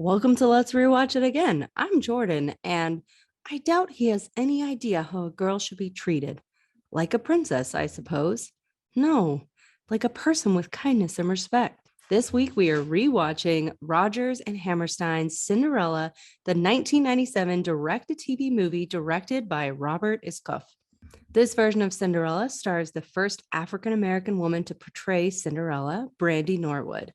Welcome to Let's Rewatch It Again. I'm Jourdan, and I doubt he has any idea how a girl should be treated. Like a princess, I suppose. No, like a person with kindness and respect. This week, we are rewatching Rodgers and Hammerstein's Cinderella, the 1997 direct-to-TV movie directed by Robert Iscove. This version of Cinderella stars the first African-American woman to portray Cinderella, Brandy Norwood.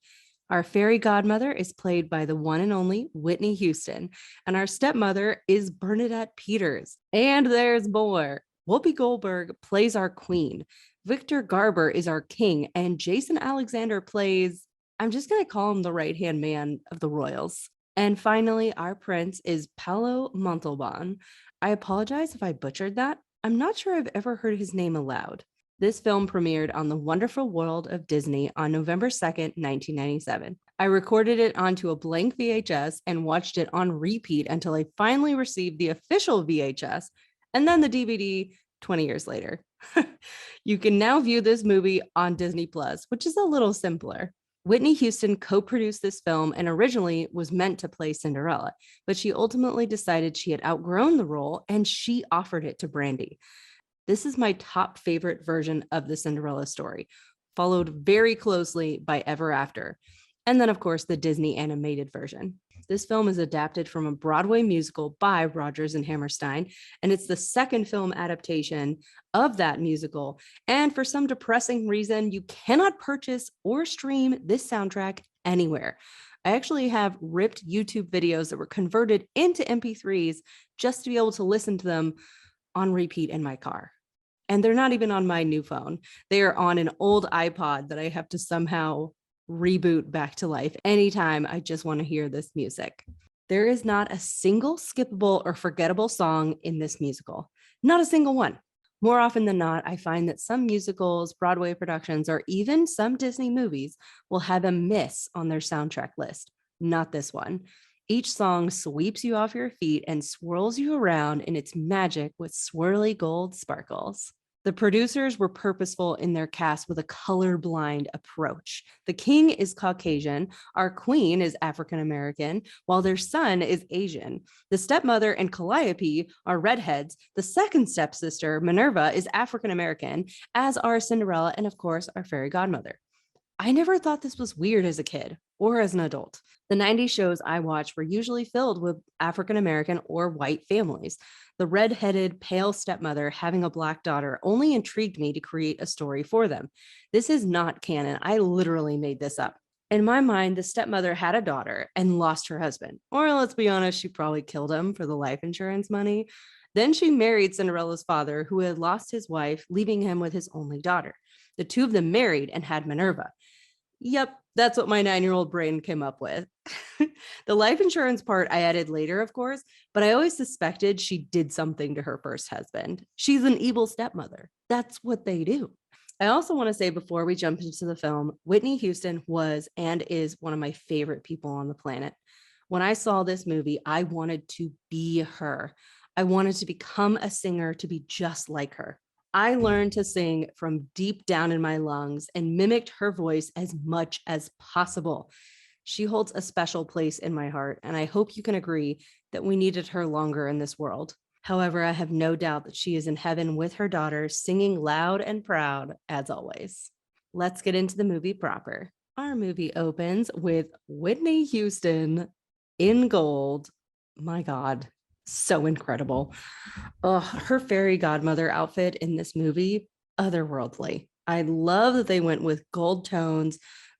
Our fairy godmother is played by the one and only Whitney Houston, and our stepmother is Bernadette Peters. And there's more. Whoopi Goldberg plays our queen. Victor Garber is our king, and Jason Alexander plays, I'm just going to call him the right-hand man of the royals. And finally, our prince is Paolo Montalban. I apologize if I butchered that. I'm not sure I've ever heard his name aloud. This film premiered on the Wonderful World of Disney on November 2nd, 1997. I recorded it onto a blank VHS and watched it on repeat until I finally received the official VHS and then the DVD 20 years later. You can now view this movie on Disney Plus, which is a little simpler. Whitney Houston co-produced this film and originally was meant to play Cinderella, but she ultimately decided she had outgrown the role and she offered it to Brandy. This is my top favorite version of the Cinderella story, followed very closely by Ever After. And then, of course, the Disney animated version. This film is adapted from a Broadway musical by Rodgers and Hammerstein, and it's the second film adaptation of that musical. And for some depressing reason, you cannot purchase or stream this soundtrack anywhere. I actually have ripped YouTube videos that were converted into MP3s just to be able to listen to them on repeat in my car. And they're not even on my new phone. They are on an old iPod that I have to somehow reboot back to life anytime I just want to hear this music. There is not a single skippable or forgettable song in this musical. Not a single one. More often than not, I find that some musicals, Broadway productions, or even some Disney movies will have a miss on their soundtrack list. Not this one. Each song sweeps you off your feet and swirls you around in its magic with swirly gold sparkles. The producers were purposeful in their cast with a colorblind approach. The king is Caucasian, our queen is African American, while their son is Asian. The stepmother and Calliope are redheads. The second stepsister, Minerva, is African American, as are Cinderella and, of course, our fairy godmother. I never thought this was weird as a kid or as an adult. The 90s shows I watched were usually filled with African American or white families. The red-headed, pale stepmother having a black daughter only intrigued me to create a story for them. This is not canon. I literally made this up. In my mind, the stepmother had a daughter and lost her husband. Or let's be honest, she probably killed him for the life insurance money. Then she married Cinderella's father, who had lost his wife, leaving him with his only daughter. The two of them married and had Minerva. Yep, that's what my 9-year-old brain came up with. The life insurance part I added later, of course, but I always suspected she did something to her first husband. She's an evil stepmother. That's what they do. I also want to say before we jump into the film, Whitney Houston was and is one of my favorite people on the planet. When I saw this movie, I wanted to be her. I wanted to become a singer to be just like her. I learned to sing from deep down in my lungs and mimicked her voice as much as possible. She holds a special place in my heart, and I hope you can agree that we needed her longer in this world. However, I have no doubt that she is in heaven with her daughter, singing loud and proud, as always. Let's get into the movie proper. Our movie opens with Whitney Houston in gold. My God. So incredible. Oh, her fairy godmother outfit in this movie, otherworldly. I love that they went with gold tones,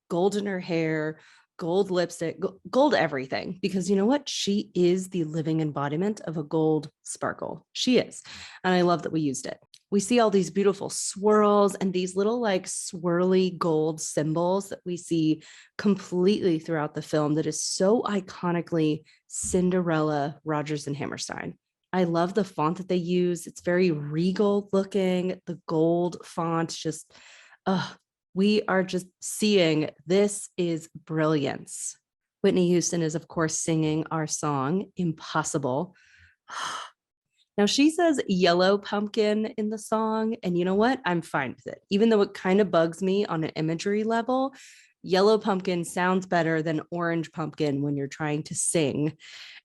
gold in her hair, gold lipstick, gold everything, because you know what? She is the living embodiment of a gold sparkle. She is. And I love that we used it. We see all these beautiful swirls and these little like swirly gold symbols that we see completely throughout the film that is so iconically Cinderella, Rodgers and Hammerstein. I love the font that they use. It's very regal looking. The gold font just, we are just seeing this is brilliance. Whitney Houston is, of course, singing our song, Impossible. Now, she says yellow pumpkin in the song, and you know what? I'm fine with it. Even though it kind of bugs me on an imagery level, Yellow pumpkin sounds better than orange pumpkin when you're trying to sing.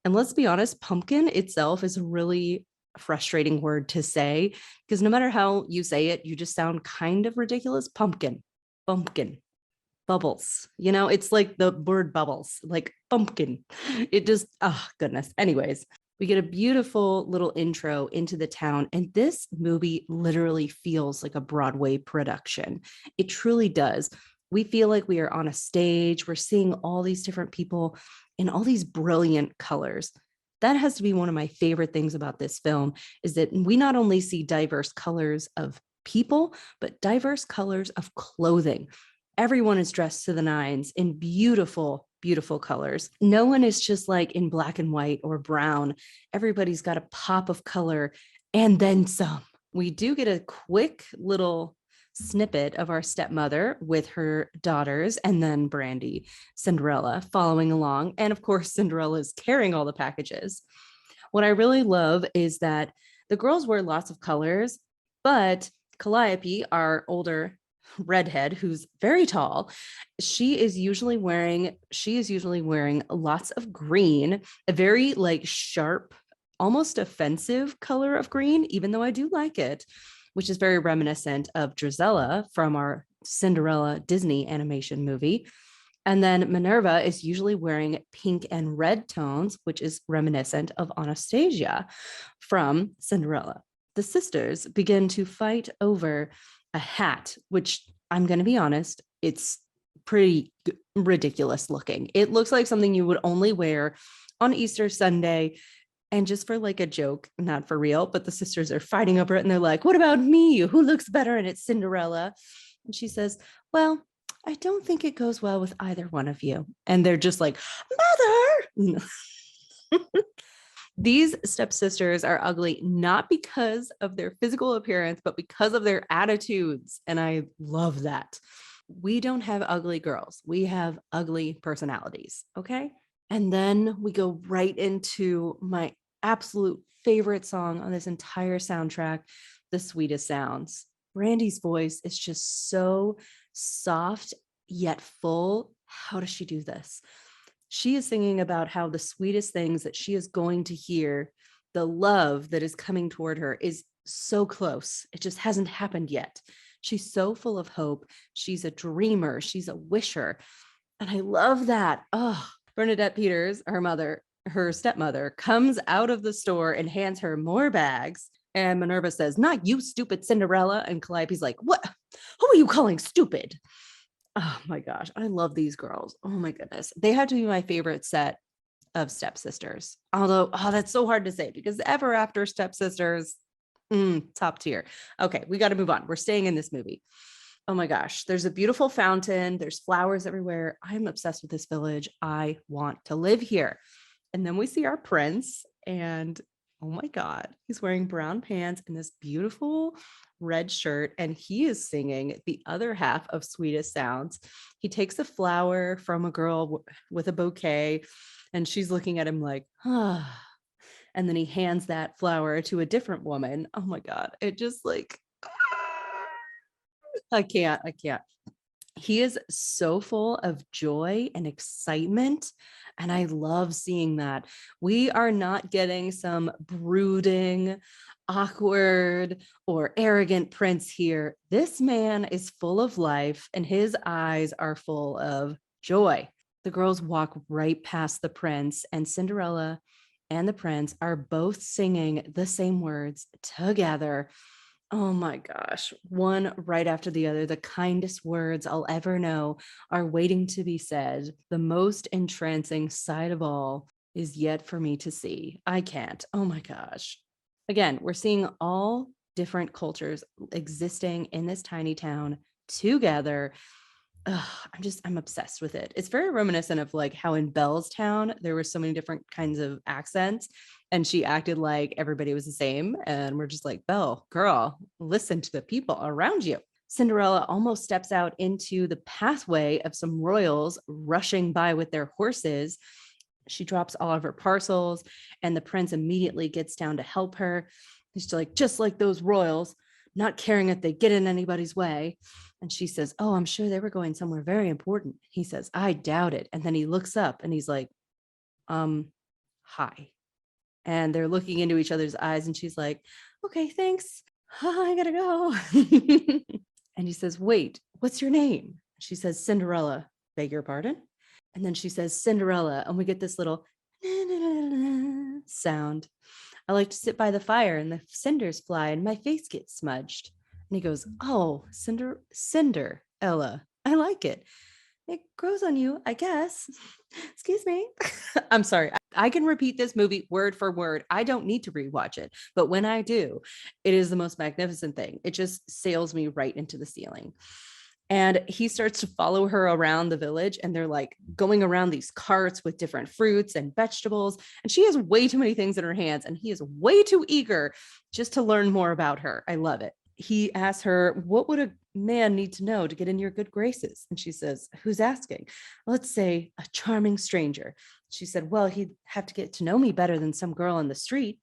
And let's be honest, pumpkin itself is a really frustrating word to say because no matter how you say it, you just sound kind of ridiculous. Pumpkin, pumpkin, bubbles. It's like the word bubbles, like pumpkin. It just, oh, goodness. Anyways, we get a beautiful little intro into the town, and this movie literally feels like a Broadway production. It truly does. We feel like we are on a stage. We're seeing all these different people in all these brilliant colors. That has to be one of my favorite things about this film is that we not only see diverse colors of people, but diverse colors of clothing. Everyone is dressed to the nines in beautiful, beautiful colors. No one is just like in black and white or brown. Everybody's got a pop of color and then some. We do get a quick little snippet of our stepmother with her daughters and then Brandy, Cinderella following along. And of course, Cinderella is carrying all the packages. What I really love is that the girls wear lots of colors, but Calliope, our older redhead who's very tall, she is usually wearing lots of green, a very like sharp, almost offensive color of green, even though I do like it, which is very reminiscent of Drizella from our Cinderella Disney animation movie. And then Minerva is usually wearing pink and red tones, which is reminiscent of Anastasia from Cinderella. The sisters begin to fight over a hat, which I'm going to be honest, it's pretty ridiculous looking. It looks like something you would only wear on Easter Sunday and just for like a joke, not for real, but the sisters are fighting over it and they're like, what about me? Who looks better? And it's Cinderella. And she says, well, I don't think it goes well with either one of you. And they're just like, mother. These stepsisters are ugly, not because of their physical appearance, but because of their attitudes. And I love that. We don't have ugly girls. We have ugly personalities. Okay. And then we go right into my absolute favorite song on this entire soundtrack, The Sweetest Sounds. Brandy's voice is just so soft yet full. How does she do this? She is singing about how the sweetest things that she is going to hear, the love that is coming toward her is so close. It just hasn't happened yet. She's so full of hope. She's a dreamer. She's a wisher. And I love that. Oh, Bernadette Peters, her stepmother, comes out of the store and hands her more bags. And Minerva says, not you, stupid Cinderella. And Calliope's like, what? Who are you calling stupid? Oh my gosh, I love these girls. Oh my goodness. They have to be my favorite set of stepsisters. Although, that's so hard to say because ever after stepsisters, top tier. Okay, we got to move on. We're staying in this movie. Oh my gosh, there's a beautiful fountain. There's flowers everywhere. I'm obsessed with this village. I want to live here. And then we see our prince and oh my God, he's wearing brown pants and this beautiful red shirt. And he is singing the other half of Sweetest Sounds. He takes a flower from a girl with a bouquet and she's looking at him like, ah. And then he hands that flower to a different woman. Oh my God. It just like, I can't. He is so full of joy and excitement. And I love seeing that. We are not getting some brooding, awkward, or arrogant prince here. This man is full of life and his eyes are full of joy. The girls walk right past the prince, and Cinderella and the prince are both singing the same words together. Oh my gosh, one right after the other. The kindest words I'll ever know are waiting to be said. The most entrancing sight of all is yet for me to see. I can't. Oh my gosh. Again, we're seeing all different cultures existing in this tiny town together. I'm obsessed with it. It's very reminiscent of like how in Belle's town there were so many different kinds of accents and she acted like everybody was the same, and we're just like, Belle, girl, listen to the people around you. Cinderella almost steps out into the pathway of some royals rushing by with their horses. She drops all of her parcels and the prince immediately gets down to help her. He's like, just like those royals, not caring if they get in anybody's way. And she says, oh, I'm sure they were going somewhere very important. He says, I doubt it. And then he looks up and he's like, hi. And they're looking into each other's eyes. And she's like, okay, thanks. I gotta go. And he says, wait, what's your name? She says, Cinderella. Beg your pardon? And then she says, Cinderella. And we get this little sound. I like to sit by the fire and the cinders fly and my face gets smudged. And he goes, oh, Cinderella. I like it. It grows on you, I guess. Excuse me. I'm sorry. I can repeat this movie word for word. I don't need to rewatch it. But when I do, it is the most magnificent thing. It just sails me right into the ceiling. And he starts to follow her around the village, and they're like going around these carts with different fruits and vegetables. And she has way too many things in her hands, and he is way too eager just to learn more about her. I love it. He asks her, what would a man need to know to get in your good graces? And she says, who's asking? Let's say a charming stranger. She said, well, he'd have to get to know me better than some girl on the street.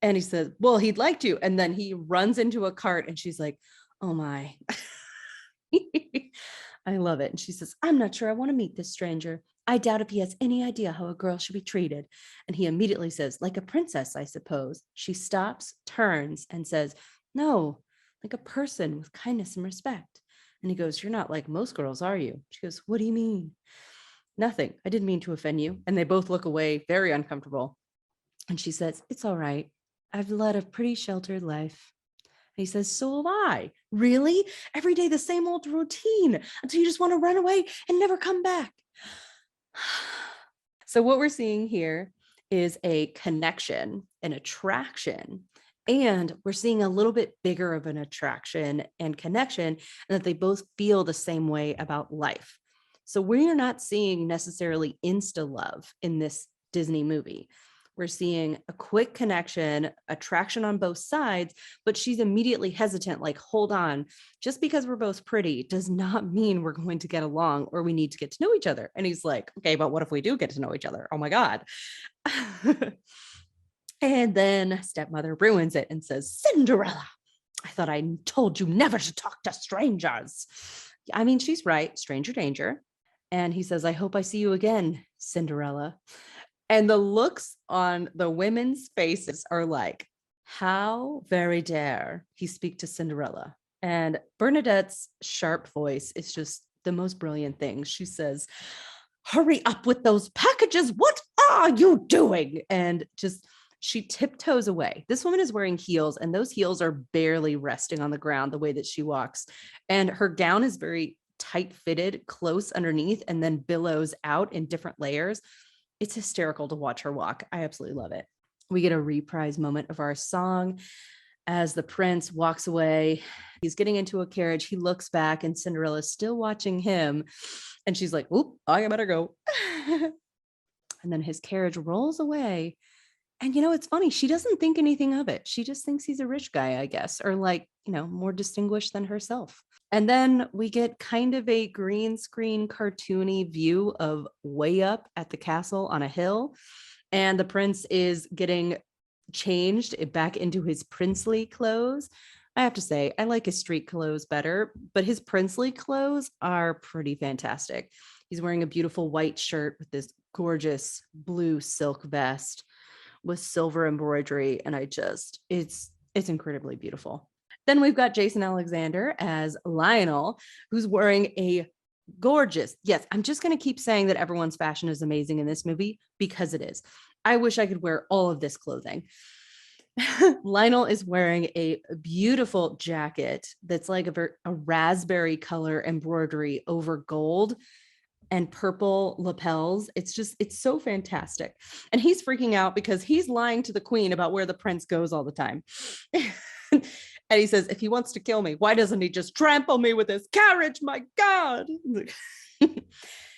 And he says, well, he'd like to. And then he runs into a cart and she's like, oh my. I love it. And she says, I'm not sure I want to meet this stranger. I doubt if he has any idea how a girl should be treated. And he immediately says, like a princess, I suppose. She stops, turns, and says, no, like a person with kindness and respect. And he goes, you're not like most girls, are you? She goes, what do you mean? Nothing. I didn't mean to offend you. And they both look away, very uncomfortable. And she says, it's all right. I've led a pretty sheltered life. He says, so have I. Really? Every day the same old routine until you just want to run away and never come back. So what we're seeing here is a connection, an attraction, and we're seeing a little bit bigger of an attraction and connection, and that they both feel the same way about life. So we're not seeing necessarily insta love in this Disney movie. We're seeing a quick connection, attraction on both sides, but she's immediately hesitant, like, hold on, just because we're both pretty does not mean we're going to get along or we need to get to know each other. And he's like, okay, but what if we do get to know each other? Oh my God. And then Stepmother ruins it and says, Cinderella, I thought I told you never to talk to strangers. I mean, she's right, stranger danger. And he says, I hope I see you again, Cinderella. And the looks on the women's faces are like, how very dare he speak to Cinderella? And Bernadette's sharp voice is just the most brilliant thing. She says, hurry up with those packages. What are you doing? And just, she tiptoes away. This woman is wearing heels, and those heels are barely resting on the ground the way that she walks. And her gown is very tight fitted, close underneath, and then billows out in different layers. It's hysterical to watch her walk. I absolutely love it. We get a reprise moment of our song as the prince walks away. He's getting into a carriage. He looks back and Cinderella's still watching him. And she's like, oop, I better go. And then his carriage rolls away. And, it's funny. She doesn't think anything of it. She just thinks he's a rich guy, I guess, or like, more distinguished than herself. And then we get kind of a green screen cartoony view of way up at the castle on a hill. And the prince is getting changed back into his princely clothes. I have to say, I like his street clothes better, but his princely clothes are pretty fantastic. He's wearing a beautiful white shirt with this gorgeous blue silk vest with silver embroidery. And it's incredibly beautiful. Then we've got Jason Alexander as Lionel, who's wearing a gorgeous, yes, I'm just going to keep saying that everyone's fashion is amazing in this movie because it is. I wish I could wear all of this clothing. Lionel is wearing a beautiful jacket that's like a raspberry color embroidery over gold and purple lapels. It's so fantastic. And he's freaking out because he's lying to the queen about where the prince goes all the time. And he says, if he wants to kill me, why doesn't he just trample me with his carriage? My God.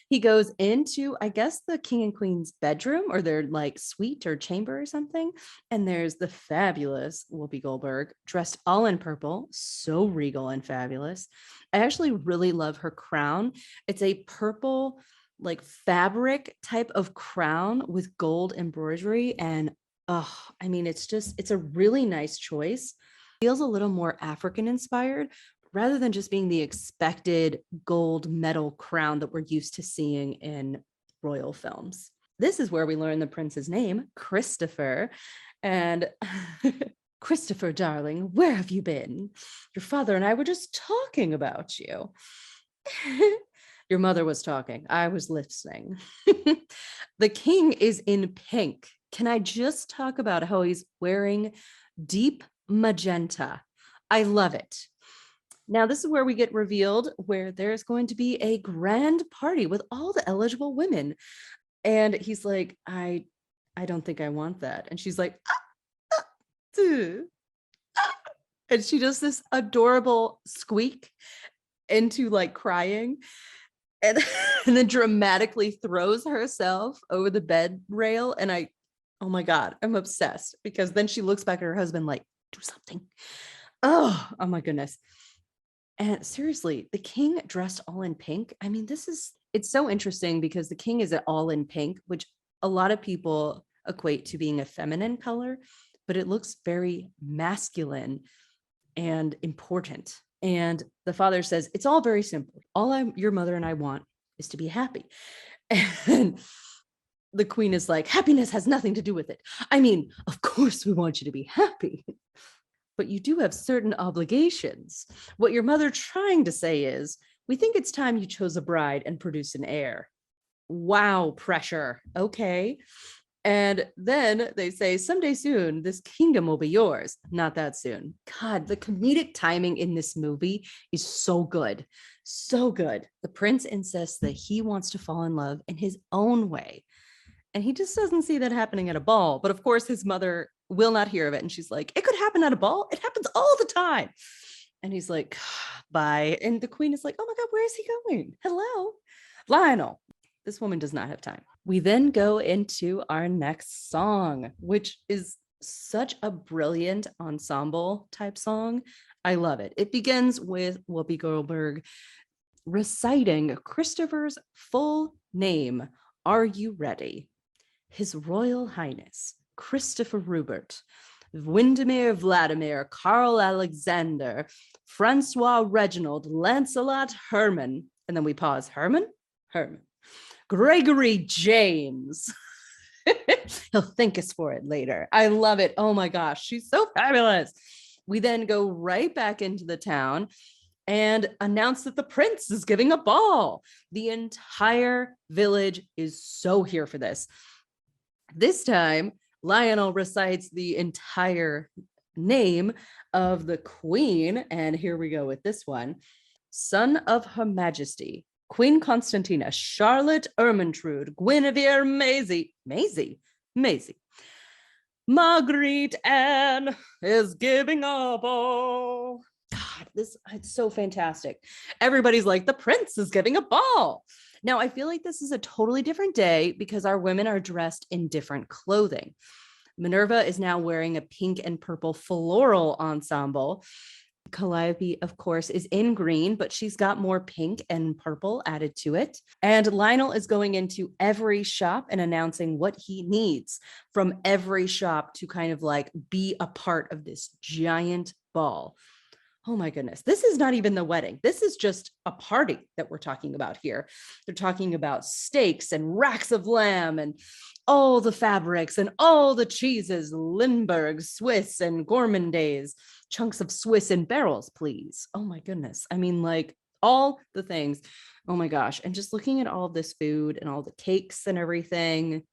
He goes into, I guess, the king and queen's bedroom or their like suite or chamber or something. And there's the fabulous Whoopi Goldberg dressed all in purple, so regal and fabulous. I actually really love her crown. It's a purple, like fabric type of crown with gold embroidery. And I mean, it's a really nice choice. Feels a little more African inspired rather than just being the expected gold medal crown that we're used to seeing in royal films. This is where we learn the prince's name, Christopher. And Christopher, darling, where have you been? Your father and I were just talking about you. Your mother was talking. I was listening. The king is in pink. Can I just talk about how he's wearing deep magenta? I love it. Now, this is where we get revealed where there's going to be a grand party with all the eligible women. And he's like, I don't think I want that. And she's like, and she does this adorable squeak into like crying. And, and then dramatically throws herself over the bed rail. And oh my God, I'm obsessed, because then she looks back at her husband like, do something. Oh my goodness. And seriously, the king dressed all in pink. I mean, it's so interesting because the king is all in pink, which a lot of people equate to being a feminine color, but it looks very masculine and important. And the father says, it's all very simple. Your mother and I want is to be happy. And the queen is like, happiness has nothing to do with it. I mean, of course we want you to be happy, but you do have certain obligations. What your mother trying to say is, we think it's time you chose a bride and produce an heir. Wow, pressure. Okay. And then they say, someday soon, this kingdom will be yours. Not that soon. God, the comedic timing in this movie is so good. So good. The prince insists that he wants to fall in love in his own way. And he just doesn't see that happening at a ball. But of course, his mother will not hear of it. And she's like, it could happen at a ball. It happens all the time. And he's like, bye. And the queen is like, oh my God, where is he going? Hello, Lionel. This woman does not have time. We then go into our next song, which is such a brilliant ensemble type song. I love it. It begins with Whoopi Goldberg reciting Christopher's full name. Are you ready? His Royal Highness, Christopher Rupert, Windermere Vladimir, Carl Alexander, Francois Reginald, Lancelot Herman, and then we pause, Herman, Gregory James. He'll thank us for it later. I love it. Oh my gosh, she's so fabulous. We then go right back into the town and announce that the prince is giving a ball. The entire village is so here for this. This time, Lionel recites the entire name of the queen. And here we go with this one. Son of Her Majesty, Queen Constantina, Charlotte Ermentrude, Guinevere Maisie, Marguerite Anne is giving a ball. God, it's so fantastic. Everybody's like, the prince is giving a ball. Now, I feel like this is a totally different day because our women are dressed in different clothing. Minerva is now wearing a pink and purple floral ensemble. Calliope, of course, is in green, but she's got more pink and purple added to it. And Lionel is going into every shop and announcing what he needs from every shop to kind of like be a part of this giant ball. Oh my goodness. This is not even the wedding. This is just a party that we're talking about here. They're talking about steaks and racks of lamb and all the fabrics and all the cheeses, Lindbergh, Swiss, and gourmandaise, chunks of Swiss in barrels, please. Oh my goodness. I mean, like all the things. Oh my gosh. And just looking at all of this food and all the cakes and everything.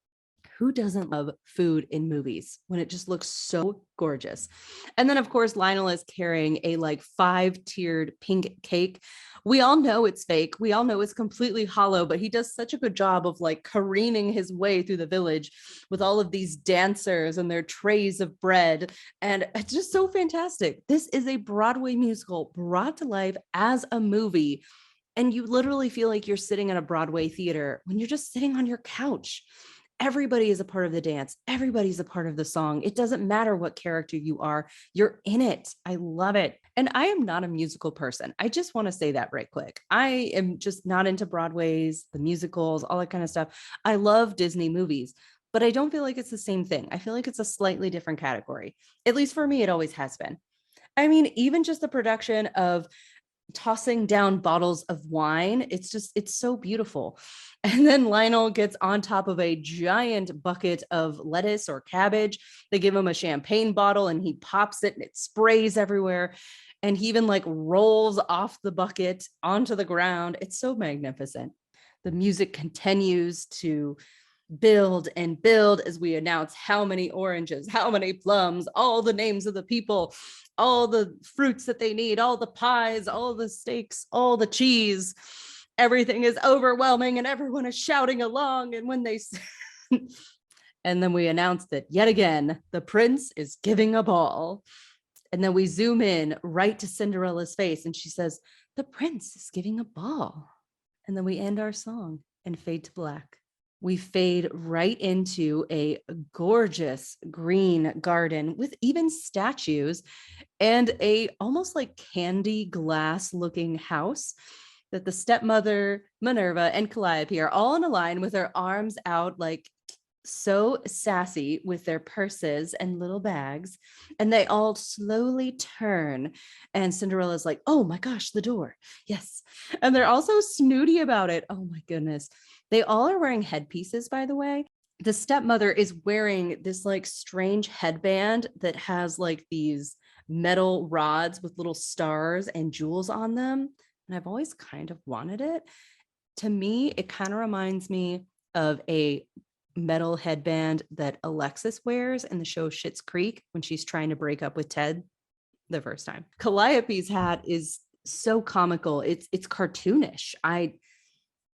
Who doesn't love food in movies when it just looks so gorgeous? And then, of course, Lionel is carrying a like 5-tiered pink cake. We all know it's fake. We all know it's completely hollow, but he does such a good job of like careening his way through the village with all of these dancers and their trays of bread. And it's just so fantastic. This is a Broadway musical brought to life as a movie. And you literally feel like you're sitting in a Broadway theater when you're just sitting on your couch. Everybody is a part of the dance. Everybody's a part of the song. It doesn't matter what character you are. You're in it. I love it. And I am not a musical person. I just want to say that right quick. I am just not into Broadways, the musicals, all that kind of stuff. I love Disney movies, but I don't feel like it's the same thing. I feel like it's a slightly different category. At least for me, it always has been. I mean, even just the production of tossing down bottles of wine, it's so beautiful. And then Lionel gets on top of a giant bucket of lettuce or cabbage. They give him a champagne bottle and he pops it and it sprays everywhere. And he even like rolls off the bucket onto the ground. It's so magnificent. The music continues to build and build as we announce how many oranges, how many plums, all the names of the people, all the fruits that they need, all the pies, all the steaks, all the cheese. Everything is overwhelming and everyone is shouting along. And when they and then we announce that yet again, the prince is giving a ball. And then we zoom in right to Cinderella's face and she says, "The prince is giving a ball." And then we end our song and fade to black. We fade right into a gorgeous green garden with even statues and a almost like candy glass looking house that the stepmother, Minerva, and Calliope are all in a line with their arms out, like so sassy with their purses and little bags. And they all slowly turn. And Cinderella's like, "Oh my gosh, the door. Yes." And they're also snooty about it. Oh my goodness. They all are wearing headpieces, by the way. The stepmother is wearing this like strange headband that has like these metal rods with little stars and jewels on them. And I've always kind of wanted it. To me, it kind of reminds me of a metal headband that Alexis wears in the show Schitt's Creek when she's trying to break up with Ted the first time. Calliope's hat is so comical. It's cartoonish.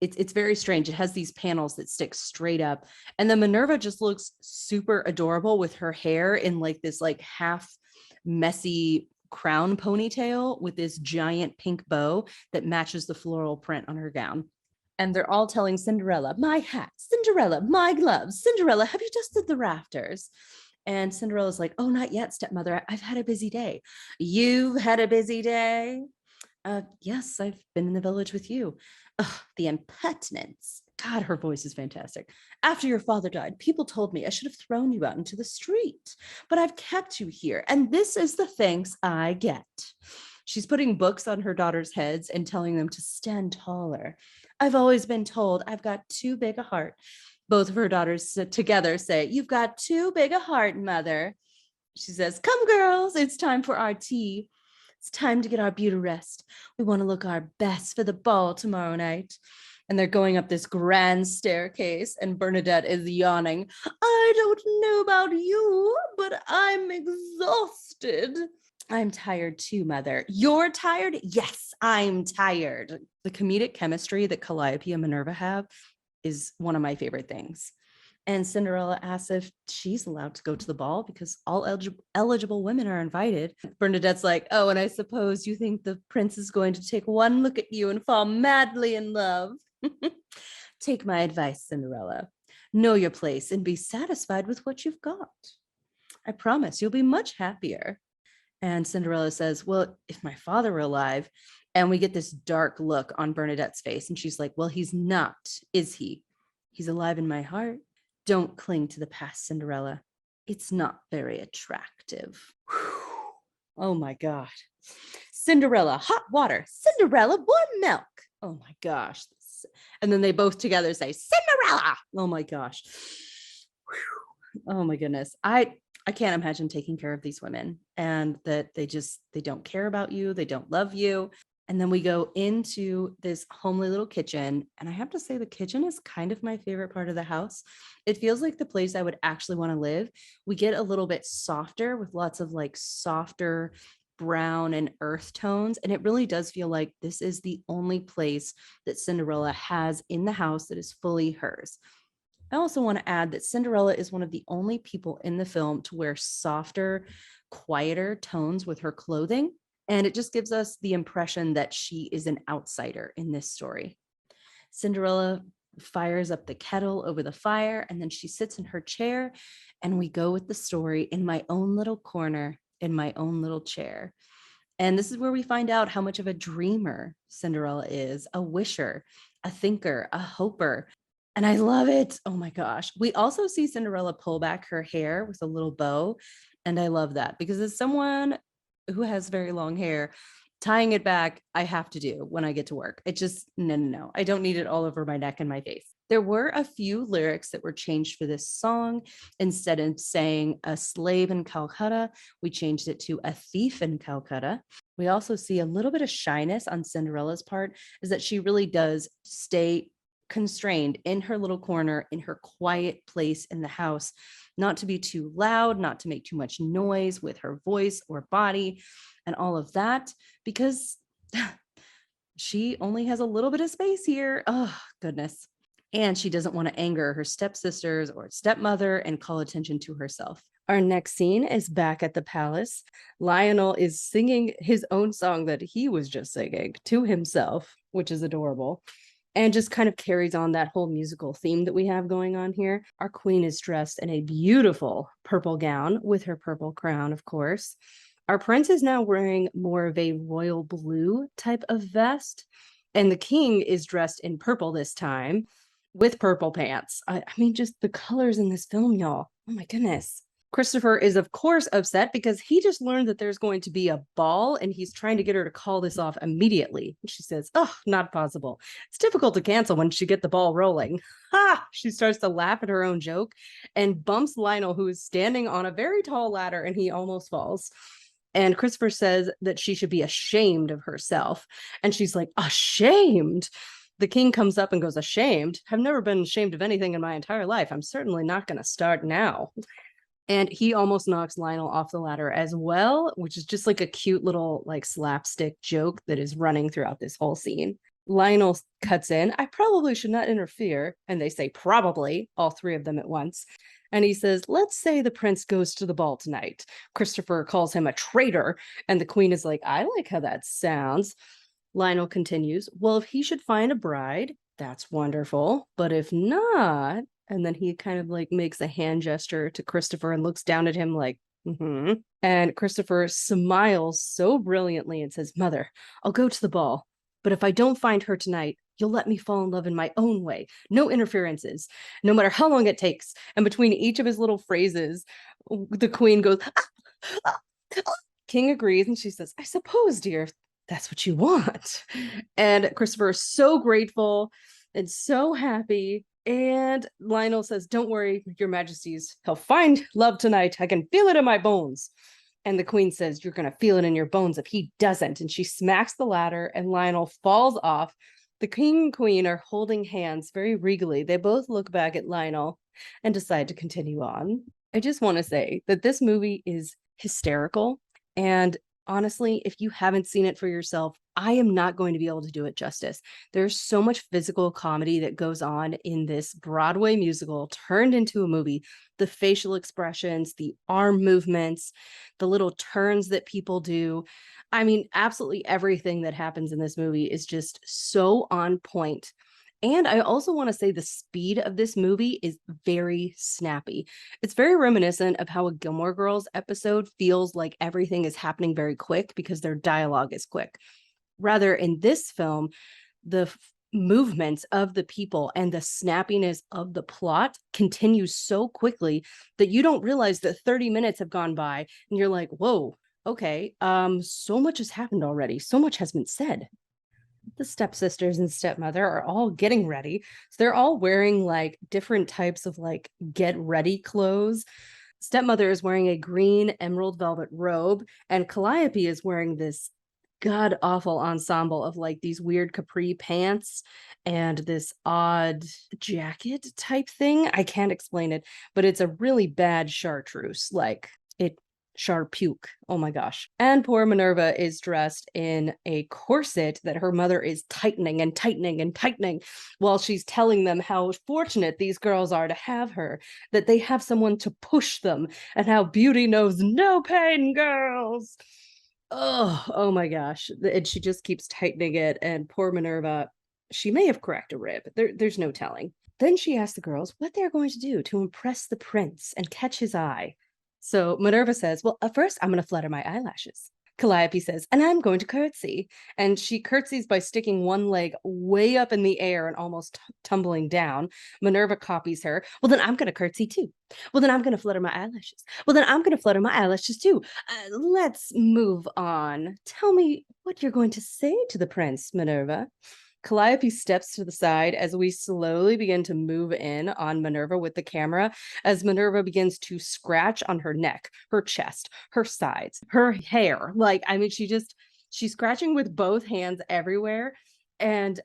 It's very strange. It has these panels that stick straight up. And then Minerva just looks super adorable with her hair in like this like half messy crown ponytail with this giant pink bow that matches the floral print on her gown. And they're all telling Cinderella, "My hat, Cinderella, my gloves, Cinderella, have you dusted the rafters?" And Cinderella's like, "Oh, not yet, stepmother. I've had a busy day." "You've had a busy day?" Yes, I've been in the village with you." Ugh, the impertinence. God, her voice is fantastic. "After your father died, people told me I should have thrown you out into the street, but I've kept you here, and this is the thanks I get." She's putting books on her daughter's heads and telling them to stand taller. "I've always been told I've got too big a heart." Both of her daughters together say, "You've got too big a heart, mother." She says, "Come, girls, it's time for our tea. It's time to get our beauty rest. We want to look our best for the ball tomorrow night." And they're going up this grand staircase, and Bernadette is yawning. "I don't know about you, but I'm exhausted." "I'm tired too, mother." "You're tired?" "Yes, I'm tired." The comedic chemistry that Calliope and Minerva have is one of my favorite things. And Cinderella asks if she's allowed to go to the ball because all eligible women are invited. Bernadette's like, "Oh, and I suppose you think the prince is going to take one look at you and fall madly in love." "Take my advice, Cinderella. Know your place and be satisfied with what you've got. I promise you'll be much happier." And Cinderella says, "Well, if my father were alive," and we get this dark look on Bernadette's face. And she's like, "Well, he's not, is he? He's alive in my heart. Don't cling to the past, Cinderella. It's not very attractive." Whew. Oh my God. Cinderella, hot water. Cinderella, warm milk. Oh my gosh. And then they both together say, "Cinderella." Oh my gosh. Whew. Oh my goodness. I can't imagine taking care of these women and that they don't care about you. They don't love you. And then we go into this homely little kitchen. And I have to say, the kitchen is kind of my favorite part of the house. It feels like the place I would actually want to live. We get a little bit softer with lots of like softer brown and earth tones. And it really does feel like this is the only place that Cinderella has in the house that is fully hers. I also want to add that Cinderella is one of the only people in the film to wear softer, quieter tones with her clothing. And it just gives us the impression that she is an outsider in this story. Cinderella fires up the kettle over the fire, and then she sits in her chair, and we go with the story in my own little corner, in my own little chair. And this is where we find out how much of a dreamer Cinderella is, a wisher, a thinker, a hoper. And I love it. Oh my gosh. We also see Cinderella pull back her hair with a little bow. And I love that because as someone who has very long hair, tying it back, I have to do when I get to work. It just, no. I don't need it all over my neck and my face. There were a few lyrics that were changed for this song. Instead of saying a slave in Calcutta, we changed it to a thief in Calcutta. We also see a little bit of shyness on Cinderella's part, is that she really does stay constrained in her little corner, in her quiet place in the house, not to be too loud, not to make too much noise with her voice or body and all of that, because she only has a little bit of space here. Oh, goodness. And she doesn't want to anger her stepsisters or stepmother and call attention to herself. Our next scene is back at the palace. Lionel is singing his own song that he was just singing to himself, which is adorable, and just kind of carries on that whole musical theme that we have going on here. Our queen is dressed in a beautiful purple gown with her purple crown, of course. Our prince is now wearing more of a royal blue type of vest, and the king is dressed in purple this time with purple pants. I mean, just the colors in this film, y'all. Oh my goodness. Christopher is, of course, upset because he just learned that there's going to be a ball and he's trying to get her to call this off immediately. And she says, oh, not possible. It's difficult to cancel once you get the ball rolling. Ha! She starts to laugh at her own joke and bumps Lionel, who is standing on a very tall ladder, and he almost falls. And Christopher says that she should be ashamed of herself. And she's like, ashamed? The king comes up and goes, ashamed? I've never been ashamed of anything in my entire life. I'm certainly not going to start now. And he almost knocks Lionel off the ladder as well, which is just like a cute little like slapstick joke that is running throughout this whole scene. Lionel cuts in, I probably should not interfere. And they say probably, all three of them at once. And he says, let's say the prince goes to the ball tonight. Christopher calls him a traitor. And the queen is like, I like how that sounds. Lionel continues, well, if he should find a bride, that's wonderful. But if not, and then he kind of like makes a hand gesture to Christopher and looks down at him like, mm-hmm. And Christopher smiles so brilliantly and says, Mother, I'll go to the ball. But if I don't find her tonight, you'll let me fall in love in my own way. No interferences, no matter how long it takes. And between each of his little phrases, the queen goes, ah, ah, ah. King agrees. And she says, I suppose, dear, that's what you want. And Christopher is so grateful and so happy. And Lionel says, don't worry, your majesties, he'll find love tonight. I can feel it in my bones. And the queen says, you're going to feel it in your bones if he doesn't. And she smacks the ladder and Lionel falls off. The king and queen are holding hands very regally. They both look back at Lionel and decide to continue on. I just want to say that this movie is hysterical. And honestly, if you haven't seen it for yourself, I am not going to be able to do it justice. There's so much physical comedy that goes on in this Broadway musical turned into a movie. The facial expressions, the arm movements, the little turns that people do. I mean, absolutely everything that happens in this movie is just so on point. And I also want to say the speed of this movie is very snappy. It's very reminiscent of how a Gilmore Girls episode feels like everything is happening very quick because their dialogue is quick. Rather, in this film, the movements of the people and the snappiness of the plot continues so quickly that you don't realize that 30 minutes have gone by and you're like, whoa, okay, so much has happened already. So much has been said. The stepsisters and stepmother are all getting ready. So they're all wearing like different types of like get ready clothes. Stepmother is wearing a green emerald velvet robe, and Calliope is wearing this god awful ensemble of like these weird capri pants and this odd jacket type thing. I can't explain it, but it's a really bad chartreuse. Like it Charpuke. Oh my gosh. And poor Minerva is dressed in a corset that her mother is tightening and tightening and tightening while she's telling them how fortunate these girls are to have her, that they have someone to push them, and how beauty knows no pain, girls. Oh my gosh. And she just keeps tightening it. And poor Minerva, she may have cracked a rib. There's no telling. Then she asks the girls what they're going to do to impress the prince and catch his eye. So Minerva says, well, first I'm going to flutter my eyelashes. Calliope says, and I'm going to curtsy. And she curtsies by sticking one leg way up in the air and almost tumbling down. Minerva copies her. Well, then I'm going to curtsy too. Well, then I'm going to flutter my eyelashes. Well, then I'm going to flutter my eyelashes too. Let's move on. Tell me what you're going to say to the prince, Minerva. Calliope steps to the side as we slowly begin to move in on Minerva with the camera, as Minerva begins to scratch on her neck, her chest, her sides, her hair. Like, I mean, she's scratching with both hands everywhere. And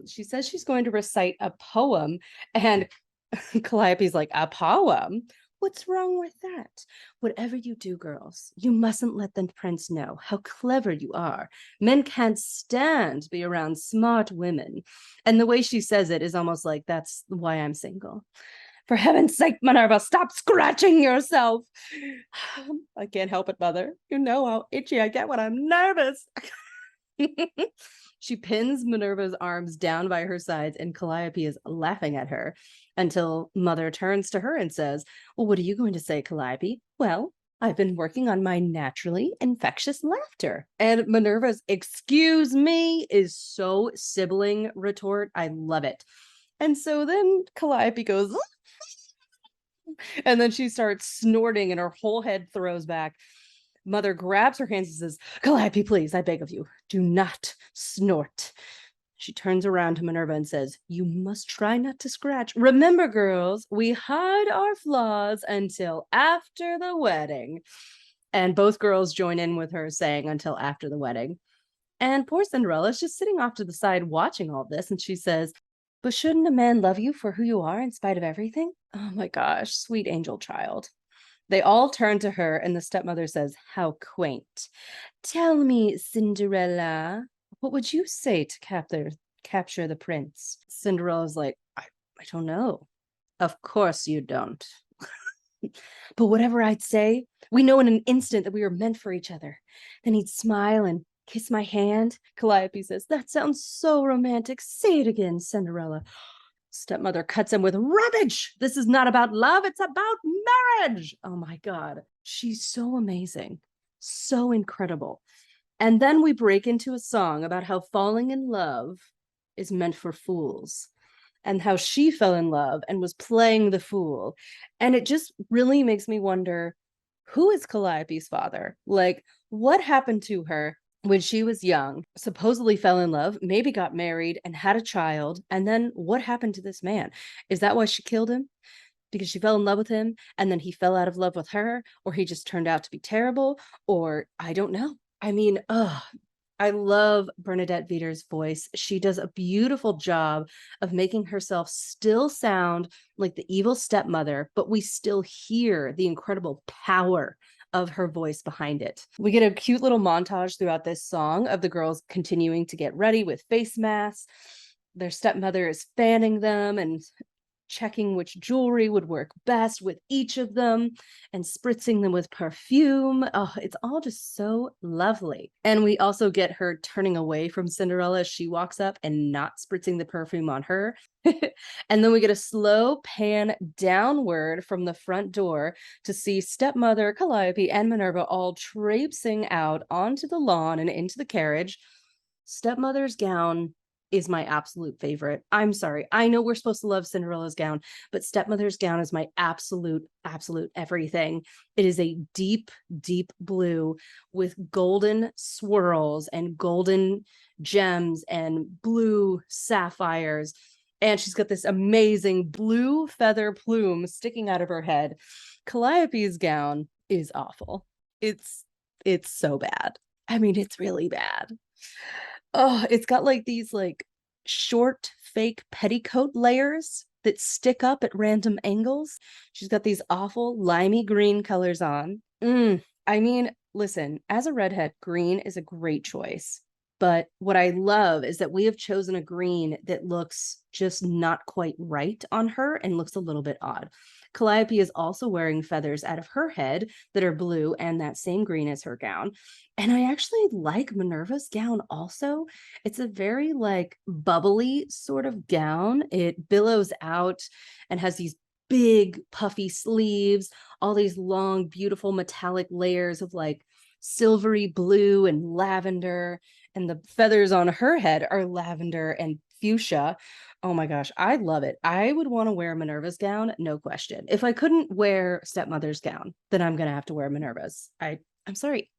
she says she's going to recite a poem. And Calliope's like, a poem? What's wrong with that? Whatever you do, girls, you mustn't let the prince know how clever you are. Men can't stand to be around smart women. And the way she says it is almost like, that's why I'm single. For heaven's sake, Minerva, stop scratching yourself. I can't help it, mother. You know how itchy I get when I'm nervous. She pins Minerva's arms down by her sides, and Calliope is laughing at her until Mother turns to her and says, well, what are you going to say, Calliope? Well, I've been working on my naturally infectious laughter. And Minerva's excuse me is so sibling retort. I love it. And so then Calliope goes, and then she starts snorting and her whole head throws back. Mother grabs her hands and says, Calliope, please, I beg of you, do not snort. She turns around to Minerva and says, you must try not to scratch. Remember, girls, we hide our flaws until after the wedding. And both girls join in with her saying until after the wedding. And poor Cinderella's just sitting off to the side watching all this. And she says, but shouldn't a man love you for who you are in spite of everything? Oh my gosh, sweet angel child. They all turn to her, and the stepmother says, how quaint. Tell me, Cinderella, what would you say to capture the prince? Cinderella's like, I don't know. Of course you don't. But whatever I'd say, we know in an instant that we are meant for each other. Then he'd smile and kiss my hand. Calliope says, that sounds so romantic. Say it again, Cinderella. Stepmother cuts him with rubbish. This is not about love. It's about marriage. Oh my God. She's so amazing. So incredible. And then we break into a song about how falling in love is meant for fools and how she fell in love and was playing the fool. And it just really makes me wonder, who is Calliope's father? Like, what happened to her when she was young, supposedly fell in love, maybe got married and had a child, and then what happened to this man? Is that why she killed him? Because she fell in love with him and then he fell out of love with her, or he just turned out to be terrible, or I don't know. I mean, I love Bernadette Peters' voice. She does a beautiful job of making herself still sound like the evil stepmother, but we still hear the incredible power of her voice behind it. We get a cute little montage throughout this song of the girls continuing to get ready with face masks. Their stepmother is fanning them and checking which jewelry would work best with each of them and spritzing them with perfume. Oh, it's all just so lovely. And we also get her turning away from Cinderella as she walks up and not spritzing the perfume on her. And then we get a slow pan downward from the front door to see stepmother, Calliope, and Minerva all traipsing out onto the lawn and into the carriage. Stepmother's gown is my absolute favorite. I'm sorry. I know we're supposed to love Cinderella's gown, but stepmother's gown is my absolute everything. It is a deep, deep blue with golden swirls and golden gems and blue sapphires. And she's got this amazing blue feather plume sticking out of her head. Calliope's gown is awful. It's so bad. I mean, it's really bad. Oh, it's got like these like short fake petticoat layers that stick up at random angles. She's got these awful limey green colors on. I mean, listen, as a redhead, green is a great choice. But what I love is that we have chosen a green that looks just not quite right on her and looks a little bit odd. Calliope is also wearing feathers out of her head that are blue and that same green as her gown. And I actually like Minerva's gown also. It's a very like bubbly sort of gown. It billows out and has these big puffy sleeves, all these long, beautiful metallic layers of like silvery blue and lavender, and the feathers on her head are lavender and fuchsia. Oh my gosh, I love it. I would want to wear Minerva's gown, no question. If I couldn't wear Stepmother's gown, then I'm gonna have to wear Minerva's. I'm sorry.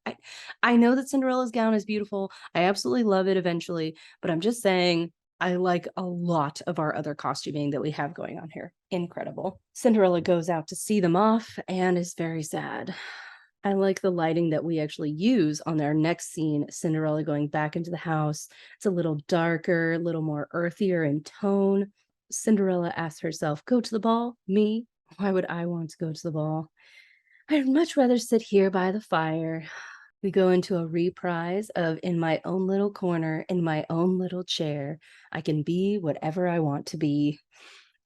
I know that Cinderella's gown is beautiful. I absolutely love it eventually, but I'm just saying I like a lot of our other costuming that we have going on here. Incredible. Cinderella goes out to see them off and is very sad. I like the lighting that we actually use on our next scene, Cinderella going back into the house. It's a little darker, a little more earthier in tone. Cinderella asks herself, go to the ball? Me? Why would I want to go to the ball? I'd much rather sit here by the fire. We go into a reprise of In My Own Little Corner, in my own little chair. I can be whatever I want to be.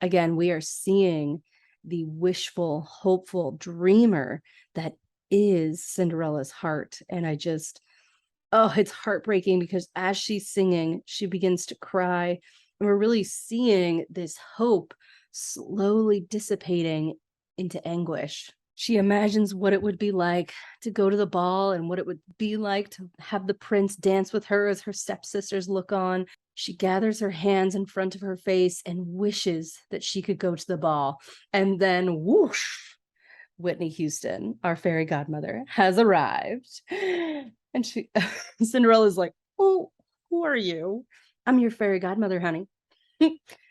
Again, we are seeing the wishful, hopeful dreamer that is Cinderella's heart. And it's heartbreaking because as she's singing, she begins to cry. And we're really seeing this hope slowly dissipating into anguish. She imagines what it would be like to go to the ball and what it would be like to have the prince dance with her as her stepsisters look on. She gathers her hands in front of her face and wishes that she could go to the ball. And then whoosh, Whitney Houston, our fairy godmother, has arrived. And Cinderella's like, oh, who are you? I'm your fairy godmother, honey.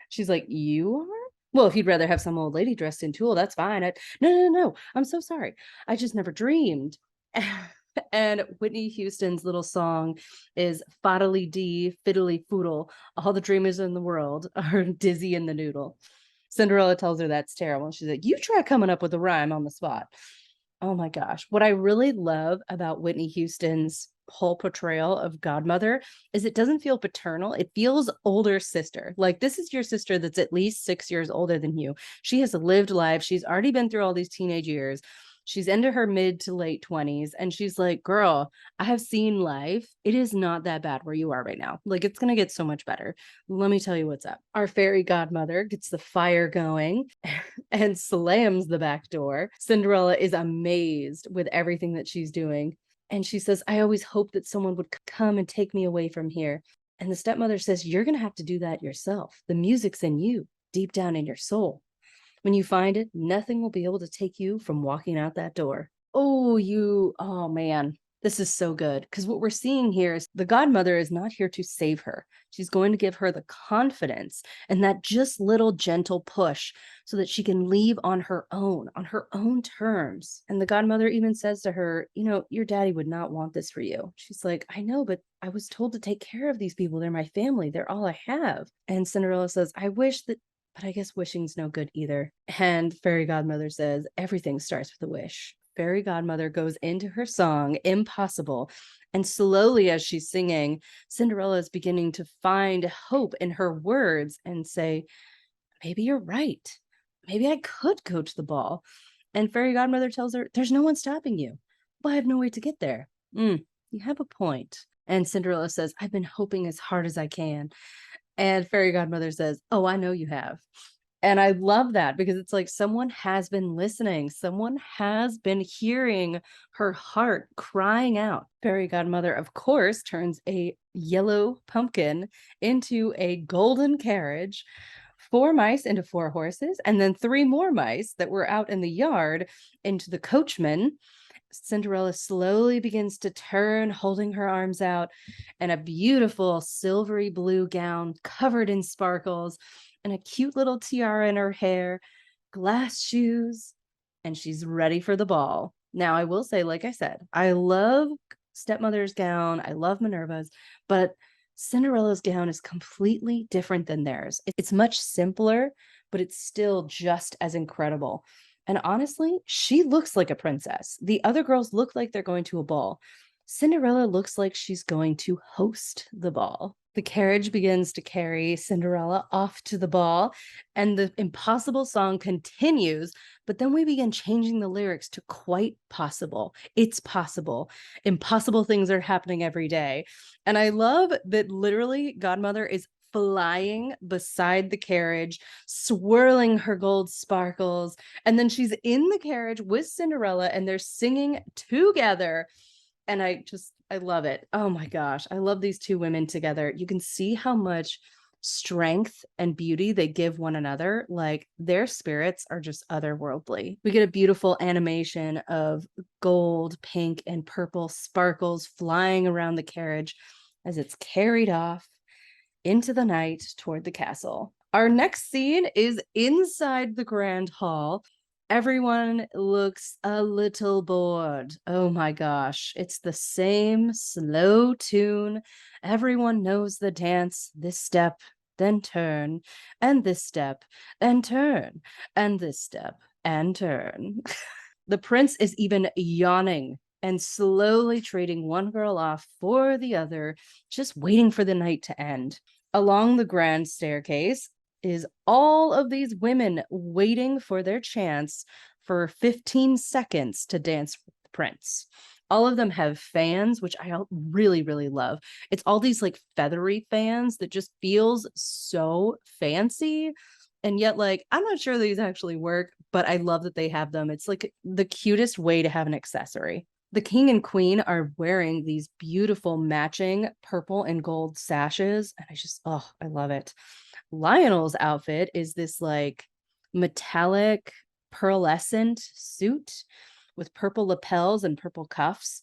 She's like, you are? Well, if you'd rather have some old lady dressed in tulle, that's fine. No. I'm so sorry. I just never dreamed. And Whitney Houston's little song is Fiddly dee, fiddly foodle. All the dreamers in the world are dizzy in the noodle. Cinderella tells her that's terrible. She's like, you try coming up with a rhyme on the spot. Oh my gosh. What I really love about Whitney Houston's whole portrayal of Godmother is it doesn't feel paternal. It feels older sister. Like this is your sister that's at least 6 years older than you. She has lived life. She's already been through all these teenage years. She's into her mid to late 20s. And she's like, girl, I have seen life. It is not that bad where you are right now. Like it's going to get so much better. Let me tell you what's up. Our fairy godmother gets the fire going and slams the back door. Cinderella is amazed with everything that she's doing. And she says, I always hoped that someone would come and take me away from here. And the stepmother says, you're going to have to do that yourself. The music's in you, deep down in your soul. When you find it, nothing will be able to take you from walking out that door. Oh man, this is so good. Because what we're seeing here is the godmother is not here to save her. She's going to give her the confidence and that just little gentle push so that she can leave on her own terms. And the godmother even says to her, your daddy would not want this for you. She's like, I know, but I was told to take care of these people. They're my family. They're all I have. And Cinderella says, I wish that, but I guess wishing's no good either. And fairy godmother says, everything starts with a wish. Fairy godmother goes into her song, Impossible. And slowly as she's singing, Cinderella is beginning to find hope in her words and say, maybe you're right. Maybe I could go to the ball. And fairy godmother tells her, there's no one stopping you. Well, I have no way to get there. You have a point. And Cinderella says, I've been hoping as hard as I can. And fairy godmother says, oh, I know you have. And I love that because it's like someone has been listening. Someone has been hearing her heart crying out. Fairy godmother, of course, turns a yellow pumpkin into a golden carriage, 4 mice into 4 horses, and then 3 more mice that were out in the yard into the coachman. Cinderella slowly begins to turn, holding her arms out, and a beautiful silvery blue gown covered in sparkles, and a cute little tiara in her hair, glass shoes, and she's ready for the ball. Now, I will say, like I said, I love Stepmother's gown. I love Minerva's, but Cinderella's gown is completely different than theirs. It's much simpler, but it's still just as incredible. And honestly, she looks like a princess. The other girls look like they're going to a ball. Cinderella looks like she's going to host the ball. The carriage begins to carry Cinderella off to the ball, and the impossible song continues, but then we begin changing the lyrics to quite possible. It's possible. Impossible things are happening every day. And I love that literally Godmother is flying beside the carriage, swirling her gold sparkles. And then she's in the carriage with Cinderella and they're singing together. And I love it. Oh my gosh. I love these two women together. You can see how much strength and beauty they give one another. Like their spirits are just otherworldly. We get a beautiful animation of gold, pink, and purple sparkles flying around the carriage as it's carried off into the night toward the castle. Our next scene is inside the grand hall. Everyone looks a little bored. Oh my gosh, it's the same slow tune. Everyone knows the dance. This step, then turn, and this step, and turn, and this step, and turn. The prince is even yawning and slowly trading one girl off for the other, just waiting for the night to end. Along the grand staircase is all of these women waiting for their chance for 15 seconds to dance with the prince. All of them have fans, which I really, really love. It's all these like feathery fans that just feels so fancy. And yet, like, I'm not sure these actually work, but I love that they have them. It's like the cutest way to have an accessory. The king and queen are wearing these beautiful matching purple and gold sashes. And I love it. Lionel's outfit is this like metallic pearlescent suit with purple lapels and purple cuffs.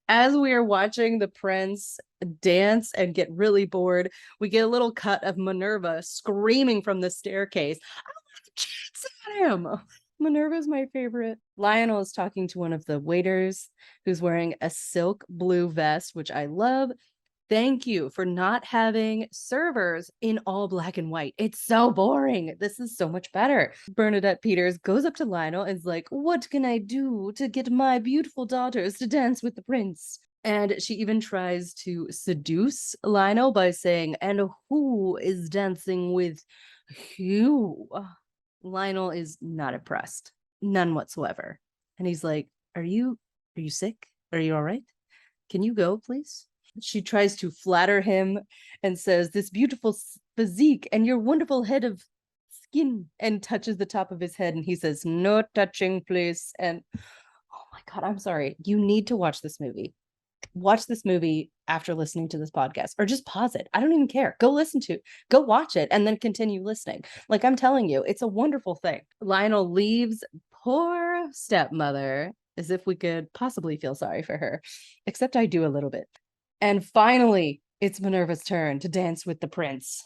As we are watching the prince dance and get really bored, we get a little cut of Minerva screaming from the staircase, "I want to chance at him!" Minerva's my favorite. Lionel is talking to one of the waiters who's wearing a silk blue vest, which I love. Thank you for not having servers in all black and white. It's so boring. This is so much better. Bernadette Peters goes up to Lionel and is like, "What can I do to get my beautiful daughters to dance with the prince?" And she even tries to seduce Lionel by saying, "And who is dancing with you?" Lionel is not impressed. None whatsoever. And he's like, Are you sick? Are you all right? Can you go, please?" She tries to flatter him and says, "This beautiful physique and your wonderful head of skin," and touches the top of his head. And he says, "No touching, please." And oh my God, I'm sorry. You need to watch this movie. Watch this movie after listening to this podcast, or just pause it. I don't even care. Go watch it and then continue listening. Like I'm telling you, it's a wonderful thing. Lionel leaves poor stepmother as if we could possibly feel sorry for her, except I do a little bit. And finally, it's Minerva's turn to dance with the prince.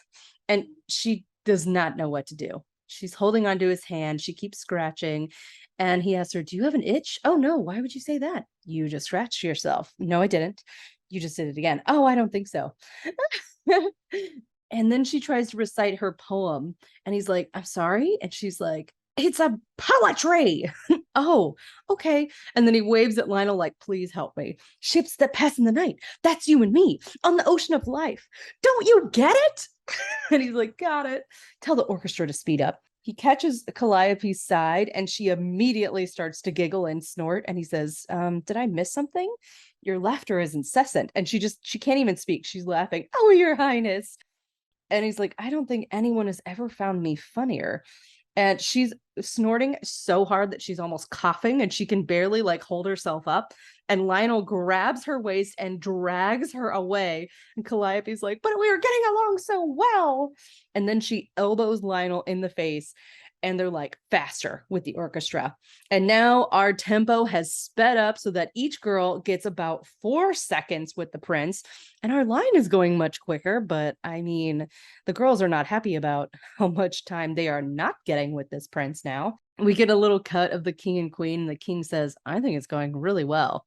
And she does not know what to do. She's holding onto his hand. She keeps scratching. And he asks her, "Do you have an itch?" "Oh, no. Why would you say that?" "You just scratched yourself." "No, I didn't." "You just did it again." "Oh, I don't think so." And then she tries to recite her poem. And he's like, "I'm sorry." And she's like, "It's a poetry." "Oh, okay." And then he waves at Lionel like, "Please help me. Ships that pass in the night. That's you and me on the ocean of life. Don't you get it?" And he's like, "Got it." Tell the orchestra to speed up. He catches Calliope's side and she immediately starts to giggle and snort. And he says, "Did I miss something? Your laughter is incessant." And she can't even speak. She's laughing. "Oh, your highness." And he's like, "I don't think anyone has ever found me funnier." And she's snorting so hard that she's almost coughing and she can barely like hold herself up. And Lionel grabs her waist and drags her away. And Calliope's like, "But we were getting along so well." And then she elbows Lionel in the face. And they're like faster with the orchestra. And now our tempo has sped up so that each girl gets about 4 seconds with the prince. And our line is going much quicker. But I mean, the girls are not happy about how much time they are not getting with this prince now. We get a little cut of the king and queen. And the king says, "I think it's going really well."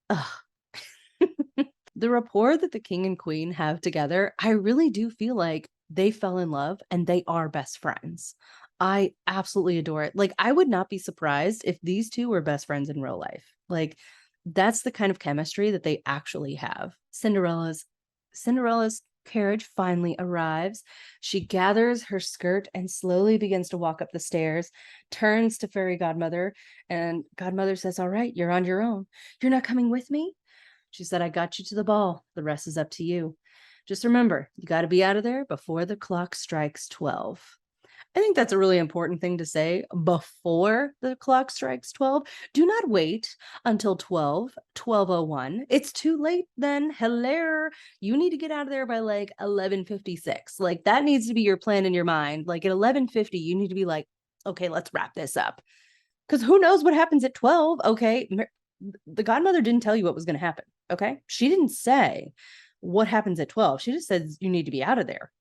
Ugh. The rapport that the king and queen have together, I really do feel like they fell in love and they are best friends. I absolutely adore it. Like, I would not be surprised if these two were best friends in real life. Like, that's the kind of chemistry that they actually have. Cinderella's carriage finally arrives. She gathers her skirt and slowly begins to walk up the stairs, turns to Fairy Godmother, and Godmother says, "All right, you're on your own. You're not coming with me?" She said, "I got you to the ball. The rest is up to you. Just remember, you got to be out of there before the clock strikes 12. I think that's a really important thing to say before the clock strikes 12. Do not wait until 12:01. It's too late then. Hello. You need to get out of there by like 11:56. Like that needs to be your plan in your mind. Like at 11:50, you need to be like, okay, let's wrap this up. Because who knows what happens at 12? Okay. The godmother didn't tell you what was going to happen. Okay. She didn't say what happens at 12. She just says you need to be out of there.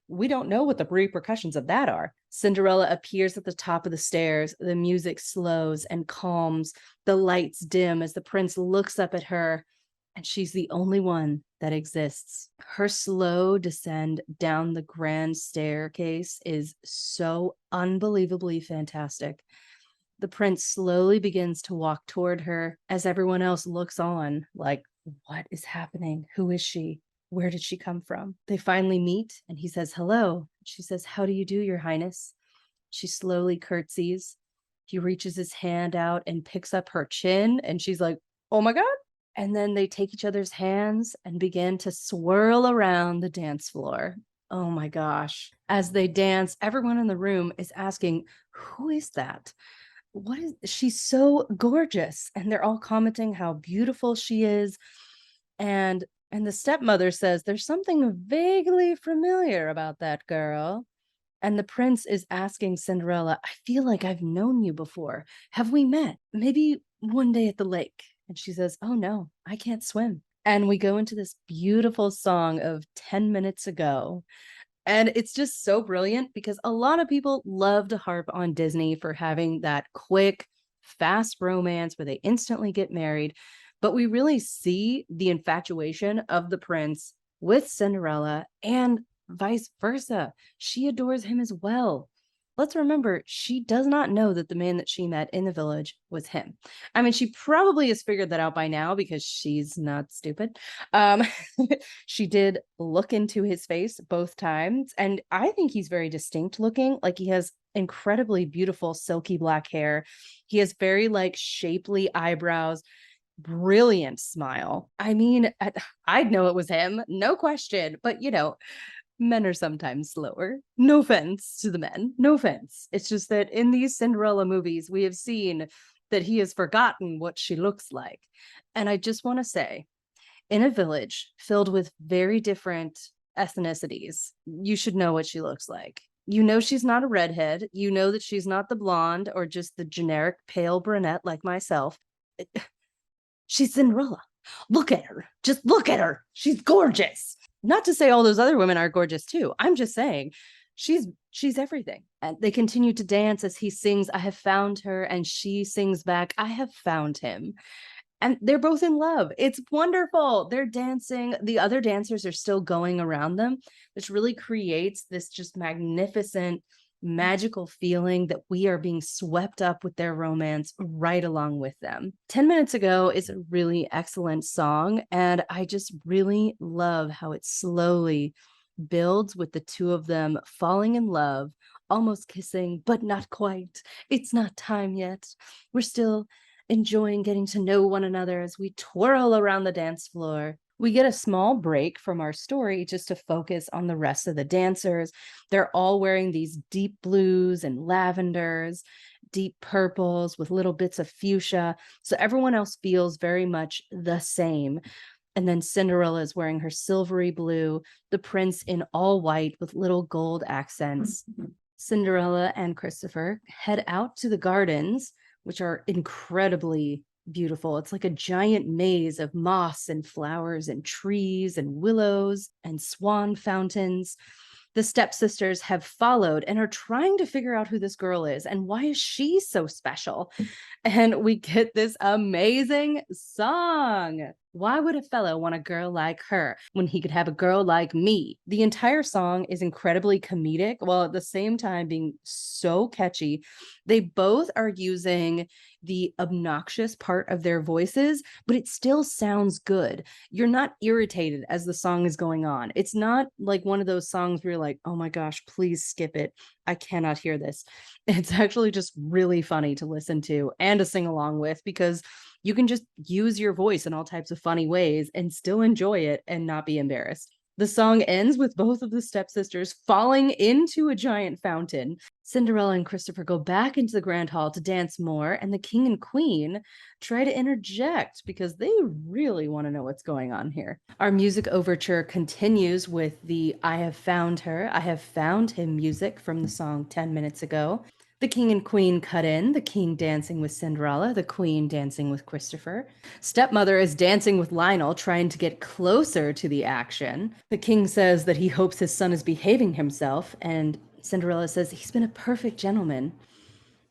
We don't know what the repercussions of that are. Cinderella appears at the top of the stairs. The music slows and calms. The lights dim as the prince looks up at her, and she's the only one that exists. Her slow descent down the grand staircase is so unbelievably fantastic. The prince slowly begins to walk toward her as everyone else looks on, like, what is happening? Who is she? Where did she come from? They finally meet and he says, hello. She says, how do you do, your highness? She slowly curtsies. He reaches his hand out and picks up her chin and she's like, oh my God. And then they take each other's hands and begin to swirl around the dance floor. Oh my gosh. As they dance, everyone in the room is asking, who is that? What is, she's so gorgeous. And they're all commenting how beautiful she is. And the stepmother says, there's something vaguely familiar about that girl. And the prince is asking Cinderella, I feel like I've known you before. Have we met? Maybe one day at the lake. And she says, oh no, I can't swim. And we go into this beautiful song of 10 Minutes Ago. And it's just so brilliant because a lot of people love to harp on Disney for having that quick, fast romance where they instantly get married. But we really see the infatuation of the prince with Cinderella and vice versa. She adores him as well. Let's remember, she does not know that the man that she met in the village was him. I mean, she probably has figured that out by now because she's not stupid. She did look into his face both times, and I think he's very distinct looking. Like he has incredibly beautiful silky black hair. He has very like shapely eyebrows. Brilliant smile. I mean, I'd know it was him, no question. But you know, men are sometimes slower. No offense to the men, no offense. It's just that in these Cinderella movies, we have seen that he has forgotten what she looks like. And I just want to say, in a village filled with very different ethnicities, you should know what she looks like. You know she's not a redhead. You know that she's not the blonde or just the generic pale brunette like myself. She's Cinderella. Look at her. Just look at her. She's gorgeous. Not to say all those other women are gorgeous too. I'm just saying she's everything. And they continue to dance as he sings, I have found her. And she sings back, I have found him. And they're both in love. It's wonderful. They're dancing. The other dancers are still going around them, which really creates this just magnificent magical feeling that we are being swept up with their romance right along with them. 10 Minutes Ago is a really excellent song, and I just really love how it slowly builds with the two of them falling in love, almost kissing, but not quite. It's not time yet. We're still enjoying getting to know one another as we twirl around the dance floor. We get a small break from our story just to focus on the rest of the dancers. They're all wearing these deep blues and lavenders, deep purples with little bits of fuchsia. So everyone else feels very much the same. And then Cinderella is wearing her silvery blue, the prince in all white with little gold accents. Cinderella and Christopher head out to the gardens, which are incredibly beautiful. It's like a giant maze of moss and flowers and trees and willows and swan fountains. The stepsisters have followed and are trying to figure out who this girl is and why is she so special. And we get this amazing song. Why would a fellow want a girl like her when he could have a girl like me? The entire song is incredibly comedic while at the same time being so catchy. They both are using the obnoxious part of their voices, but it still sounds good. You're not irritated as the song is going on. It's not like one of those songs where you're like, oh my gosh, please skip it. I cannot hear this. It's actually just really funny to listen to and to sing along with because you can just use your voice in all types of funny ways and still enjoy it and not be embarrassed. The song ends with both of the stepsisters falling into a giant fountain. Cinderella and Christopher go back into the grand hall to dance more, and the king and queen try to interject because they really want to know what's going on here. Our music overture continues with the I have found her, I have found him music from the song 10 Minutes Ago. The king and queen cut in, the king dancing with Cinderella, the queen dancing with Christopher. Stepmother is dancing with Lionel, trying to get closer to the action. The king says that he hopes his son is behaving himself, and Cinderella says he's been a perfect gentleman.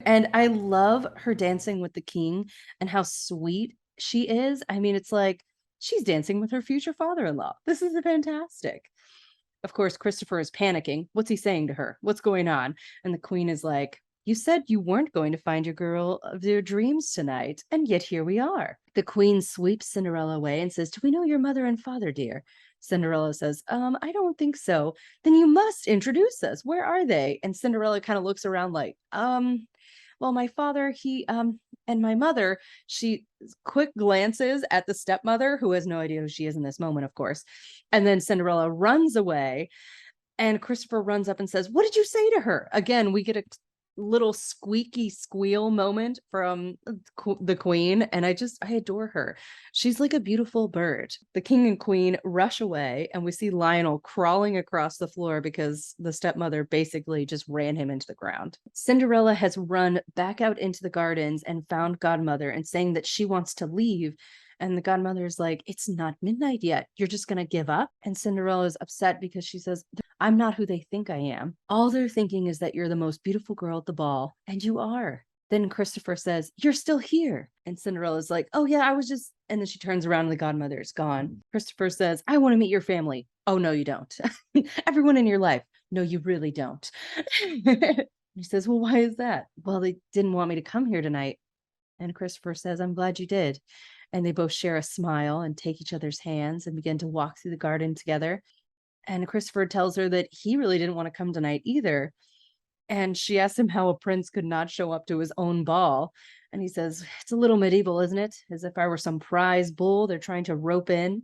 And I love her dancing with the king and how sweet she is. I mean, it's like she's dancing with her future father-in-law. This is fantastic. Of course, Christopher is panicking. What's he saying to her? What's going on? And the queen is like, you said you weren't going to find your girl of their dreams tonight, and yet here we are. The queen sweeps Cinderella away and says, do we know your mother and father, dear? Cinderella says, I don't think so. Then you must introduce us. Where are they? And Cinderella kind of looks around like, well, my father, and my mother, she quick glances at the stepmother, who has no idea who she is in this moment, of course. And then Cinderella runs away, and Christopher runs up and says, what did you say to her? Again, we get a little squeaky squeal moment from the queen, and I adore her. She's like a beautiful bird. The king and queen rush away, and we see Lionel crawling across the floor because the stepmother basically just ran him into the ground. Cinderella has run back out into the gardens and found Godmother and saying that she wants to leave. And the godmother's like, it's not midnight yet. You're just going to give up? And Cinderella's upset because she says, I'm not who they think I am. All they're thinking is that you're the most beautiful girl at the ball, and you are. Then Christopher says, you're still here. And Cinderella's like, oh yeah, I was just, and then she turns around and the godmother is gone. Christopher says, I want to meet your family. Oh, no, you don't. Everyone in your life. No, you really don't. He says, well, why is that? Well, they didn't want me to come here tonight. And Christopher says, I'm glad you did. And they both share a smile and take each other's hands and begin to walk through the garden together. And Christopher tells her that he really didn't want to come tonight either. And she asks him how a prince could not show up to his own ball. And he says, it's a little medieval, isn't it? As if I were some prize bull they're trying to rope in.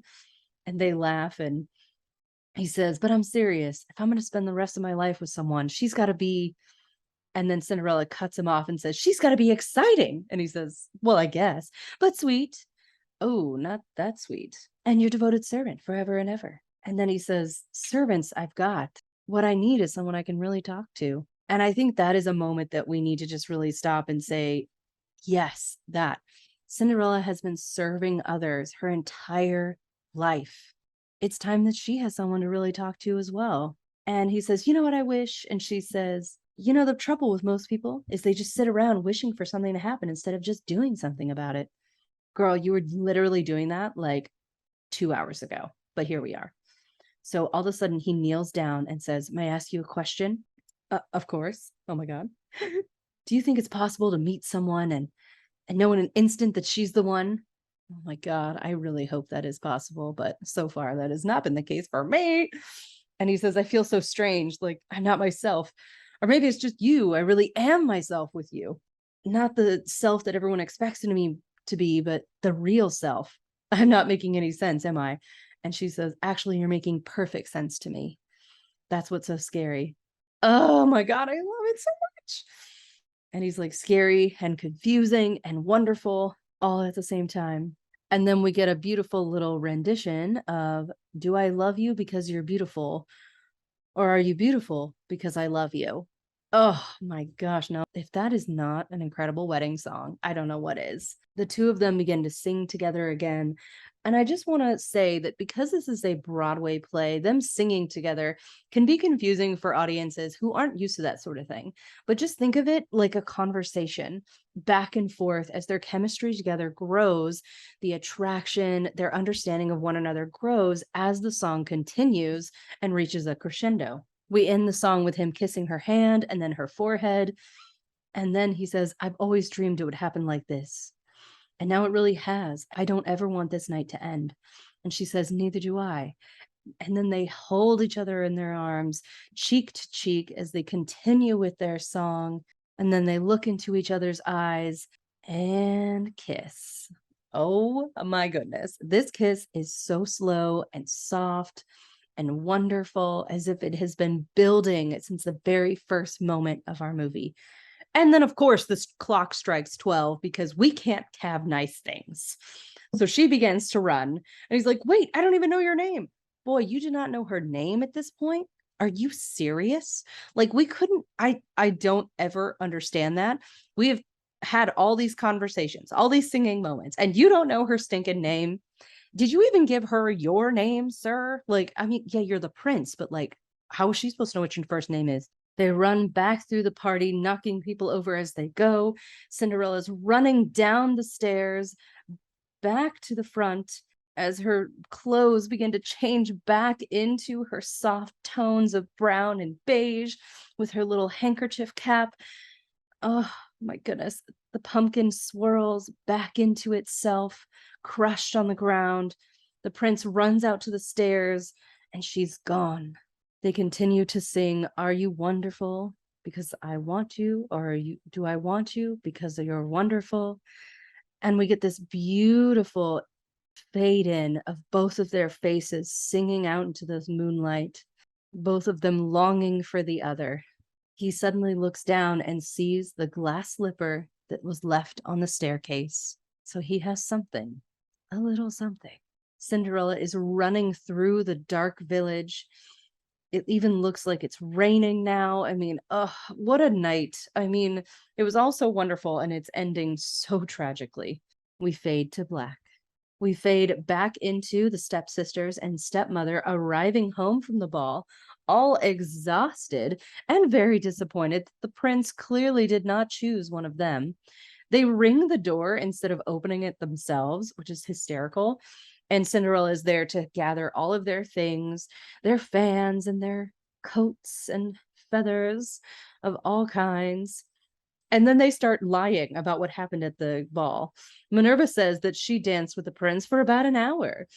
And they laugh. And he says, but I'm serious. If I'm going to spend the rest of my life with someone, she's got to be. And then Cinderella cuts him off and says, she's got to be exciting. And he says, well, I guess, but sweet. Oh, not that sweet. And your devoted servant forever and ever. And then he says, servants I've got. What I need is someone I can really talk to. And I think that is a moment that we need to just really stop and say, yes, that. Cinderella has been serving others her entire life. It's time that she has someone to really talk to as well. And he says, you know what I wish? And she says, you know, the trouble with most people is they just sit around wishing for something to happen instead of just doing something about it. Girl, you were literally doing that like 2 hours ago, but here we are. So all of a sudden he kneels down and says, may I ask you a question? Of course. Oh my God. Do you think it's possible to meet someone and know in an instant that she's the one? Oh my God. I really hope that is possible, but so far that has not been the case for me. And he says, I feel so strange. Like I'm not myself. Or maybe it's just you. I really am myself with you. Not the self that everyone expects me to be, but the real self. I'm not making any sense, am I? And she says, actually, you're making perfect sense to me. That's what's so scary. Oh my God, I love it so much. And he's like scary and confusing and wonderful all at the same time. And then we get a beautiful little rendition of, do I love you because you're beautiful? Or are you beautiful because I love you? Oh my gosh, no. If that is not an incredible wedding song, I don't know what is. The two of them begin to sing together again. And I just want to say that because this is a Broadway play, them singing together can be confusing for audiences who aren't used to that sort of thing. But just think of it like a conversation back and forth as their chemistry together grows, the attraction, their understanding of one another grows as the song continues and reaches a crescendo. We end the song with him kissing her hand and then her forehead. And then he says, I've always dreamed it would happen like this. And now it really has. I don't ever want this night to end. And she says, neither do I. And then they hold each other in their arms, cheek to cheek, as they continue with their song. And then they look into each other's eyes and kiss. Oh my goodness. This kiss is so slow and soft and wonderful, as if it has been building since the very first moment of our movie. And then, of course, this clock strikes 12 because we can't have nice things. So she begins to run, and he's like, wait, I don't even know your name. Boy, you do not know her name at this point? Are you serious? Like, we couldn't, I don't ever understand that. We have had all these conversations, all these singing moments, and you don't know her stinking name. Did you even give her your name, sir? Like, I mean, yeah, you're the prince, but like, how is she supposed to know what your first name is? They run back through the party, knocking people over as they go. Cinderella's running down the stairs, back to the front, as her clothes begin to change back into her soft tones of brown and beige with her little handkerchief cap. Oh my goodness. The pumpkin swirls back into itself, crushed on the ground. The prince runs out to the stairs, and she's gone. They continue to sing, "Are you wonderful because I want you, or do I want you because you're wonderful?" And we get this beautiful fade in of both of their faces singing out into this moonlight, both of them longing for the other. He suddenly looks down and sees the glass slipper that was left on the staircase. So he has something, a little something. Cinderella is running through the dark village. It even looks like it's raining now. I mean, oh, what a night. I mean, it was all so wonderful, and it's ending so tragically. We fade to black. We fade back into the stepsisters and stepmother arriving home from the ball, all exhausted and very disappointed that the prince clearly did not choose one of them. They ring the door instead of opening it themselves, which is hysterical. And Cinderella is there to gather all of their things, their fans and their coats and feathers of all kinds. And then they start lying about what happened at the ball. Minerva says that she danced with the prince for about an hour.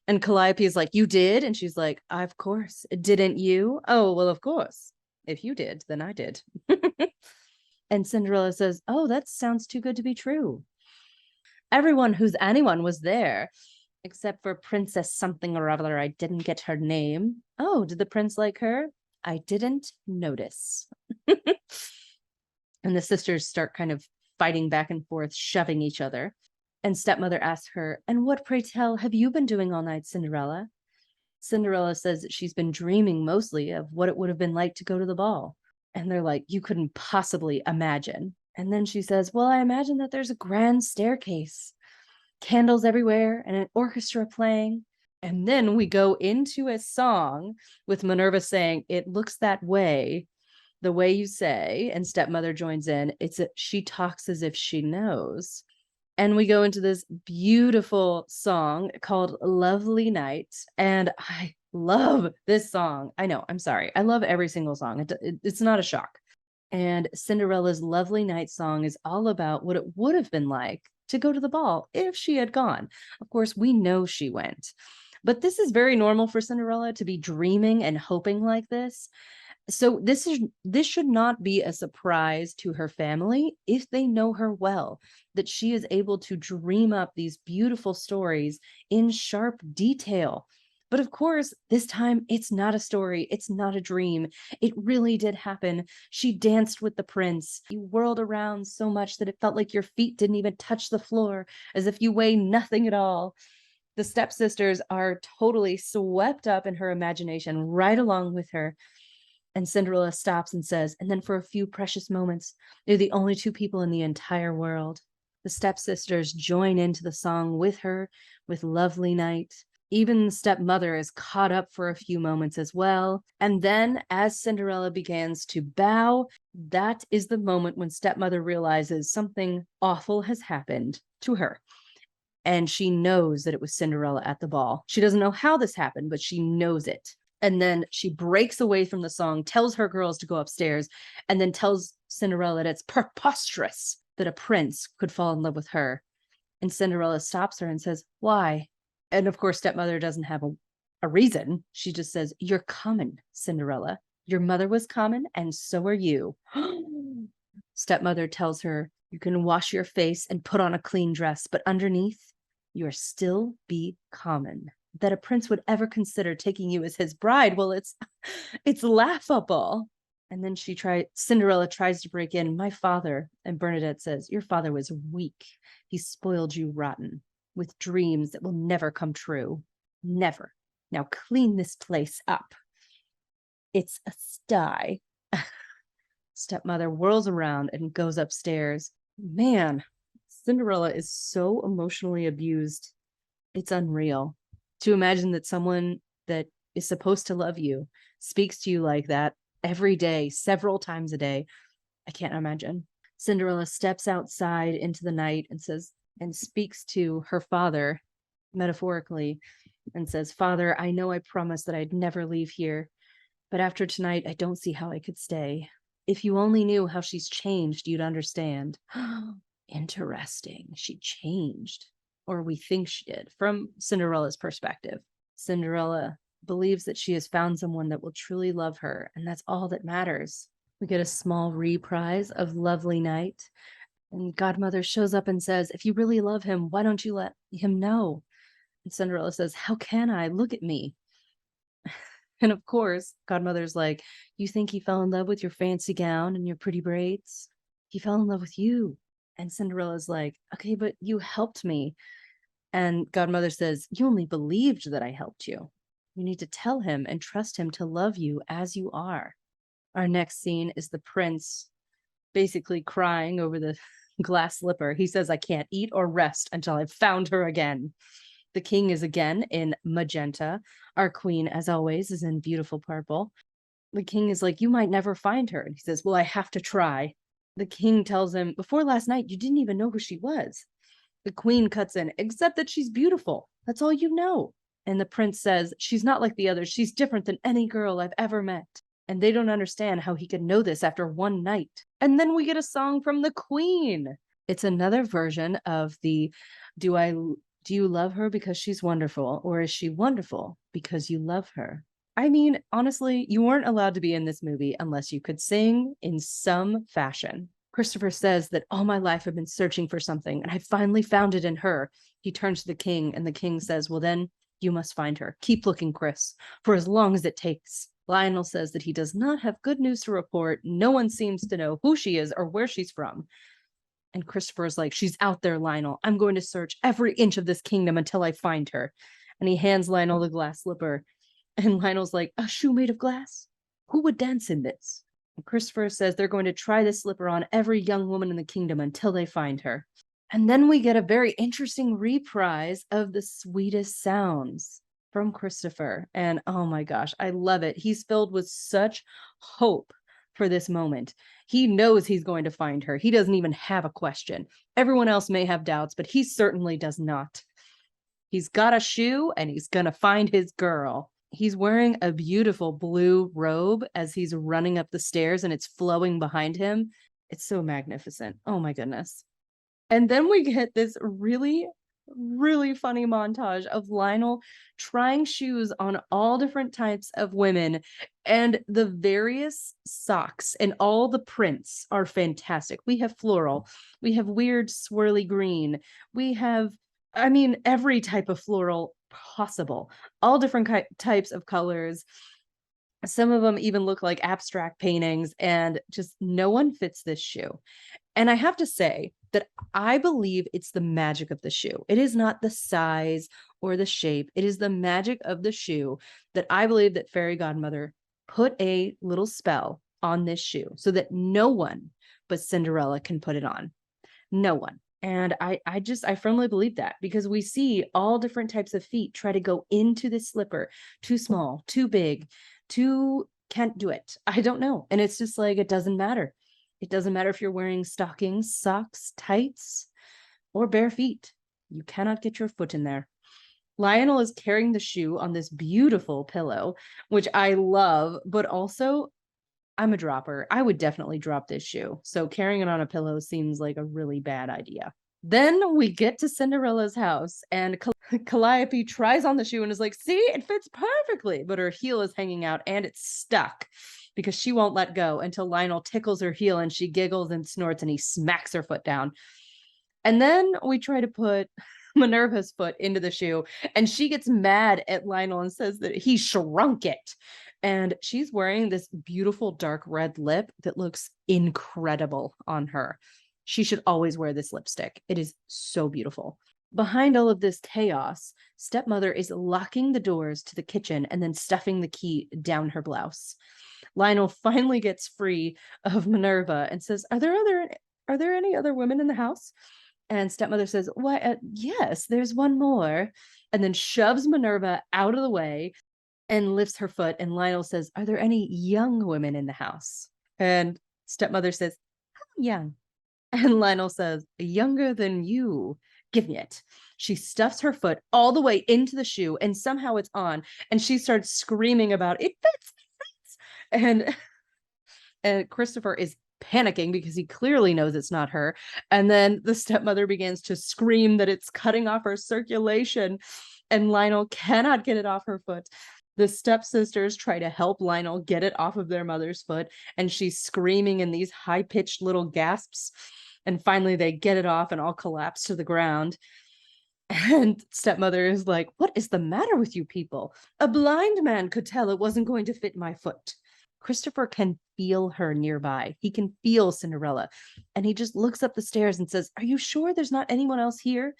And Calliope is like, you did? And she's like, of course. Didn't you? Oh, well, of course. If you did, then I did. And Cinderella says, oh, that sounds too good to be true. Everyone who's anyone was there, except for Princess something or other. I didn't get her name. Oh, did the prince like her? I didn't notice. And the sisters start kind of fighting back and forth, shoving each other. And stepmother asks her, and what, pray tell, have you been doing all night, Cinderella? Cinderella says that she's been dreaming mostly of what it would have been like to go to the ball. And they're like, you couldn't possibly imagine. And then she says, well, I imagine that there's a grand staircase, candles everywhere, and an orchestra playing. And then we go into a song with Minerva saying, it looks that way, the way you say, and stepmother joins in. She talks as if she knows. And we go into this beautiful song called Lovely Night. And I love this song. I know, I'm sorry. I love every single song. It's not a shock. And Cinderella's Lovely Night song is all about what it would have been like to go to the ball if she had gone. Of course, we know she went. But this is very normal for Cinderella to be dreaming and hoping like this. So this should not be a surprise to her family if they know her well, that she is able to dream up these beautiful stories in sharp detail. But of course, this time it's not a story. It's not a dream. It really did happen. She danced with the prince. You whirled around so much that it felt like your feet didn't even touch the floor, as if you weigh nothing at all. The stepsisters are totally swept up in her imagination, right along with her. And Cinderella stops and says, and then for a few precious moments, they're the only two people in the entire world. The stepsisters join into the song with her, with Lovely Night. Even the stepmother is caught up for a few moments as well. And then as Cinderella begins to bow, that is the moment when stepmother realizes something awful has happened to her. And she knows that it was Cinderella at the ball. She doesn't know how this happened, but she knows it. And then she breaks away from the song, tells her girls to go upstairs, and then tells Cinderella that it's preposterous that a prince could fall in love with her. And Cinderella stops her and says, why? And of course, stepmother doesn't have a reason. She just says, you're common, Cinderella. Your mother was common, and so are you. Stepmother tells her, you can wash your face and put on a clean dress, but underneath, you are still be common. that a prince would ever consider taking you as his bride. Well, it's laughable. And then Cinderella tries to break in. My father, and Bernadette says, your father was weak. He spoiled you rotten with dreams that will never come true. Never. Now clean this place up. It's a sty. Stepmother whirls around and goes upstairs. Man, Cinderella is so emotionally abused. It's unreal. To imagine that someone that is supposed to love you speaks to you like that every day, several times a day. I can't imagine. Cinderella steps outside into the night and speaks to her father, metaphorically, and says, Father, I know I promised that I'd never leave here, but after tonight, I don't see how I could stay. If you only knew how she's changed, you'd understand. Interesting. She changed. Or we think she did, from Cinderella's perspective. Cinderella believes that she has found someone that will truly love her, and that's all that matters. We get a small reprise of Lovely Night, and Godmother shows up and says, if you really love him, why don't you let him know? And Cinderella says, how can I? Look at me. And of course, Godmother's like, you think he fell in love with your fancy gown and your pretty braids? He fell in love with you. And Cinderella's like, okay, but you helped me. And Godmother says, you only believed that I helped you. You need to tell him and trust him to love you as you are. Our next scene is the prince basically crying over the glass slipper. He says, I can't eat or rest until I've found her again. The king is again in magenta. Our queen, as always, is in beautiful purple. The king is like, you might never find her. And he says, well, I have to try. The king tells him, before last night, you didn't even know who she was. The queen cuts in, except that she's beautiful. That's all you know. And the prince says, she's not like the others. She's different than any girl I've ever met. And they don't understand how he could know this after one night. And then we get a song from the queen. It's another version of the, do you love her because she's wonderful, or is she wonderful because you love her? I mean, honestly, you weren't allowed to be in this movie unless you could sing in some fashion. Christopher says that all my life I've been searching for something, and I finally found it in her. He turns to the king, and the king says, well, then you must find her. Keep looking, Chris, for as long as it takes. Lionel says that he does not have good news to report. No one seems to know who she is or where she's from. And Christopher's like, she's out there, Lionel. I'm going to search every inch of this kingdom until I find her. And he hands Lionel the glass slipper. And Lionel's like, a shoe made of glass? Who would dance in this? And Christopher says they're going to try this slipper on every young woman in the kingdom until they find her. And then we get a very interesting reprise of the Sweetest sounds from Christopher. And oh my gosh, I love it. He's filled with such hope for this moment. He knows he's going to find her. He doesn't even have a question. Everyone else may have doubts, but he certainly does not. He's got a shoe and he's going to find his girl. He's wearing a beautiful blue robe as he's running up the stairs and it's flowing behind him. It's so magnificent. Oh my goodness. And then we get this really, really funny montage of Lionel trying shoes on all different types of women, and the various socks and all the prints are fantastic. We have floral, we have weird swirly green, we have, I mean, every type of floral possible, all different types of colors. Some of them even look like abstract paintings, and just no one fits this shoe. And I have to say that I believe it's the magic of the shoe. It is not the size or the shape. It is the magic of the shoe that I believe that Fairy Godmother put a little spell on this shoe so that no one but Cinderella can put it on. No one. And I firmly believe that, because we see all different types of feet try to go into this slipper. Too small, too big, can't do it. I don't know. And it's just like, it doesn't matter. It doesn't matter if you're wearing stockings, socks, tights, or bare feet. You cannot get your foot in there. Lionel is carrying the shoe on this beautiful pillow, which I love, but also I'm a dropper. I would definitely drop this shoe. So carrying it on a pillow seems like a really bad idea. Then we get to Cinderella's house, and Calliope tries on the shoe and is like, see, it fits perfectly, but her heel is hanging out and it's stuck because she won't let go until Lionel tickles her heel and she giggles and snorts and he smacks her foot down. And then we try to put Minerva's foot into the shoe, and she gets mad at Lionel and says that he shrunk it. And she's wearing this beautiful dark red lip that looks incredible on her. She should always wear this lipstick. It is so beautiful. Behind all of this chaos, Stepmother is locking the doors to the kitchen and then stuffing the key down her blouse. Lionel finally gets free of Minerva and says, Are there any other women in the house? And Stepmother says, Why, yes, there's one more. And then shoves Minerva out of the way and lifts her foot. And Lionel says, Are there any young women in the house? And Stepmother says, How young? And Lionel says, Younger than you. Give me it. She stuffs her foot all the way into the shoe, and somehow it's on. And she starts screaming about, It fits, it fits. And Christopher is panicking because he clearly knows it's not her. And then the stepmother begins to scream that it's cutting off her circulation, and Lionel cannot get it off her foot. The stepsisters try to help Lionel get it off of their mother's foot, and she's screaming in these high-pitched little gasps. And finally they get it off and all collapse to the ground. And stepmother is like, What is the matter with you people? A blind man could tell it wasn't going to fit my foot. Christopher can feel her nearby. He can feel Cinderella. And he just looks up the stairs and says, Are you sure there's not anyone else here?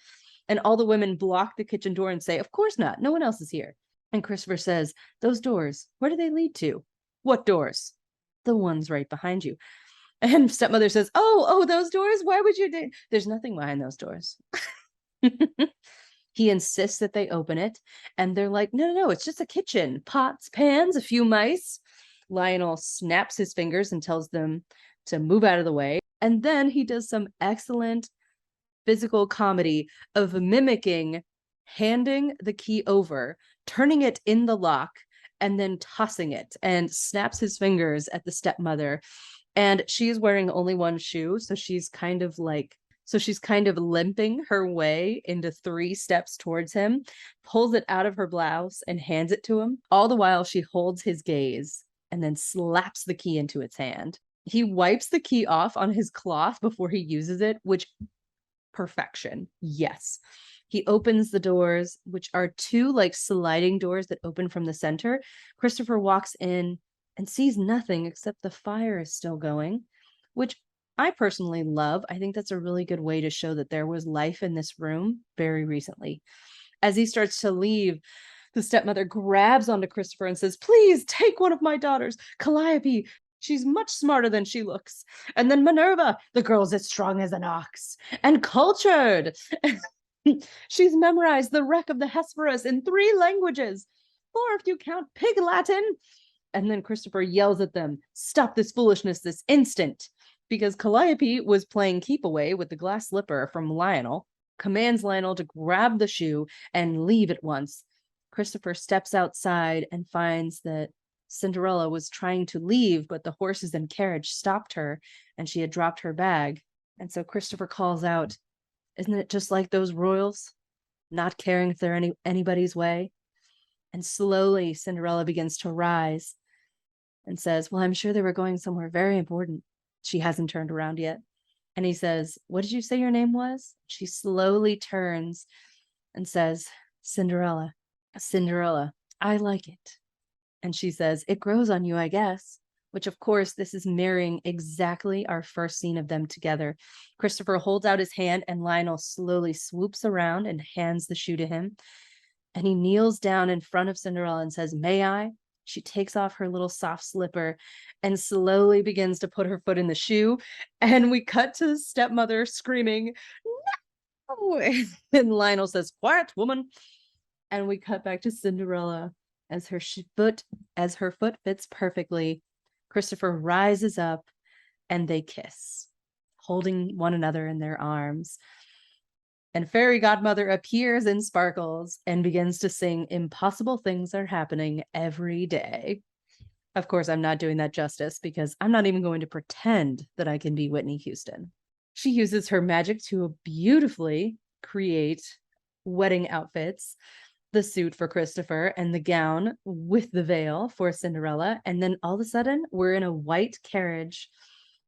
And all the women block the kitchen door and say, Of course not. No one else is here. And Christopher says, Those doors, where do they lead to? What doors? The ones right behind you. And stepmother says, Oh, those doors? Why would you do? There's nothing behind those doors. He insists that they open it. And they're like, No, it's just a kitchen. Pots, pans, a few mice. Lionel snaps his fingers and tells them to move out of the way. And then he does some excellent physical comedy of mimicking handing the key over, turning it in the lock, and then tossing it, and snaps his fingers at the stepmother. And she's wearing only one shoe, so she's kind of limping her way into 3 steps towards him, pulls it out of her blouse and hands it to him. All the while she holds his gaze and then slaps the key into its hand. He wipes the key off on his cloth before he uses it, which perfection. Yes. He opens the doors, which are 2 like sliding doors that open from the center. Christopher walks in and sees nothing except the fire is still going, which I personally love. I think that's a really good way to show that there was life in this room very recently. As he starts to leave, the stepmother grabs onto Christopher and says, Please take one of my daughters. Calliope, she's much smarter than she looks. And then Minerva, the girl's as strong as an ox. And cultured. She's memorized the wreck of the Hesperus in 3 languages. 4 if you count Pig Latin. And then Christopher yells at them, Stop this foolishness this instant. Because Calliope was playing keep away with the glass slipper from Lionel, commands Lionel to grab the shoe and leave at once. Christopher steps outside and finds that Cinderella was trying to leave, but the horses and carriage stopped her, and she had dropped her bag. And so Christopher calls out, Isn't it just like those royals? Not caring if they're anybody's way? And slowly Cinderella begins to rise and says, Well, I'm sure they were going somewhere very important. She hasn't turned around yet. And he says, What did you say your name was? She slowly turns and says, Cinderella. Cinderella, I like it. And she says, It grows on you, I guess. Which, of course, this is mirroring exactly our first scene of them together. Christopher holds out his hand, and Lionel slowly swoops around and hands the shoe to him. And he kneels down in front of Cinderella and says, May I? She takes off her little soft slipper and slowly begins to put her foot in the shoe. And we cut to stepmother screaming, No! And Lionel says, Quiet, woman. And we cut back to Cinderella as her foot fits perfectly. Christopher rises up and they kiss, holding one another in their arms. And Fairy Godmother appears in sparkles and begins to sing Impossible Things Are Happening Every Day. Of course, I'm not doing that justice because I'm not even going to pretend that I can be Whitney Houston. She uses her magic to beautifully create wedding outfits, the suit for Christopher and the gown with the veil for Cinderella. And then all of a sudden, we're in a white carriage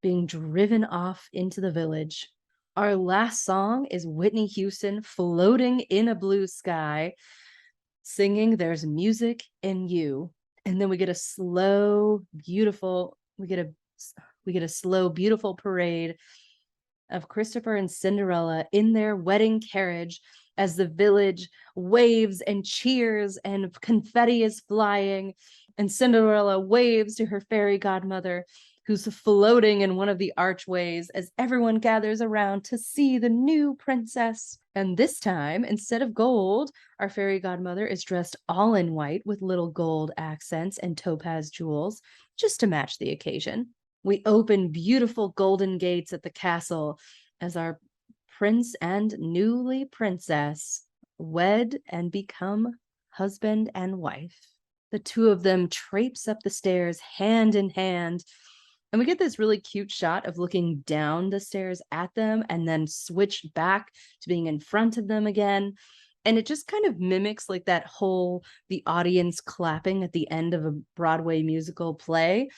being driven off into the village Our last song is Whitney Houston floating in a blue sky, singing There's Music in You. And then we get a slow, beautiful parade of Christopher and Cinderella in their wedding carriage as the village waves and cheers and confetti is flying, and Cinderella waves to her fairy godmother, who's floating in one of the archways as everyone gathers around to see the new princess. And this time, instead of gold, our fairy godmother is dressed all in white with little gold accents and topaz jewels, just to match the occasion. We open beautiful golden gates at the castle as our prince and newly princess wed and become husband and wife. The two of them traipse up the stairs hand in hand, and we get this really cute shot of looking down the stairs at them and then switch back to being in front of them again. And it just kind of mimics like that whole, the audience clapping at the end of a Broadway musical play.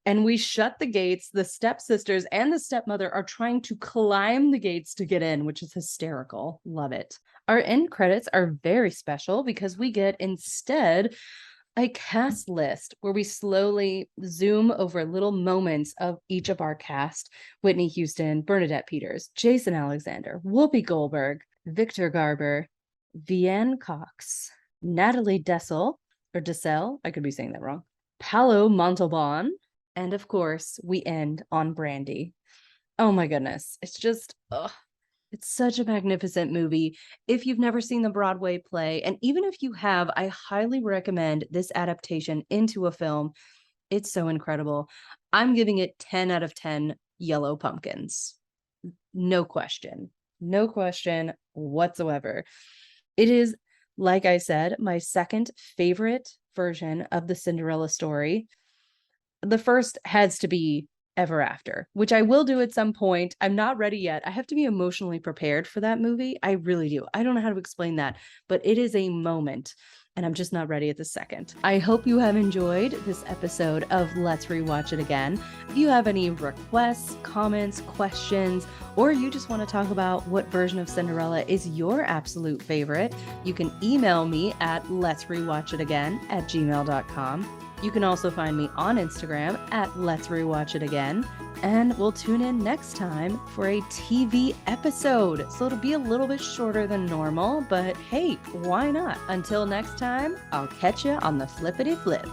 And we shut the gates. The stepsisters and the stepmother are trying to climb the gates to get in, which is hysterical. Love it. Our end credits are very special because we get instead a cast list where we slowly zoom over little moments of each of our cast: Whitney Houston, Bernadette Peters, Jason Alexander, Whoopi Goldberg, Victor Garber, Vianne Cox, Natalie Dessel, I could be saying that wrong, Paolo Montalban, and of course, we end on Brandy. Oh my goodness. It's just, it's such a magnificent movie. If you've never seen the Broadway play, and even if you have, I highly recommend this adaptation into a film. It's so incredible. I'm giving it 10 out of 10 yellow pumpkins. No question whatsoever. It is, like I said, my second favorite version of the Cinderella story. The first has to be Ever After, which I will do at some point. I'm not ready yet. I have to be emotionally prepared for that movie. I really do. I don't know how to explain that, but it is a moment, and I'm just not ready at the second. I hope you have enjoyed this episode of Let's Rewatch It Again. If you have any requests, comments, questions, or you just want to talk about what version of Cinderella is your absolute favorite, you can email me at letsrewatchitagain@gmail.com. You can also find me on Instagram at Let's Rewatch It Again. And we'll tune in next time for a TV episode. So it'll be a little bit shorter than normal, but hey, why not? Until next time, I'll catch you on the flippity flip.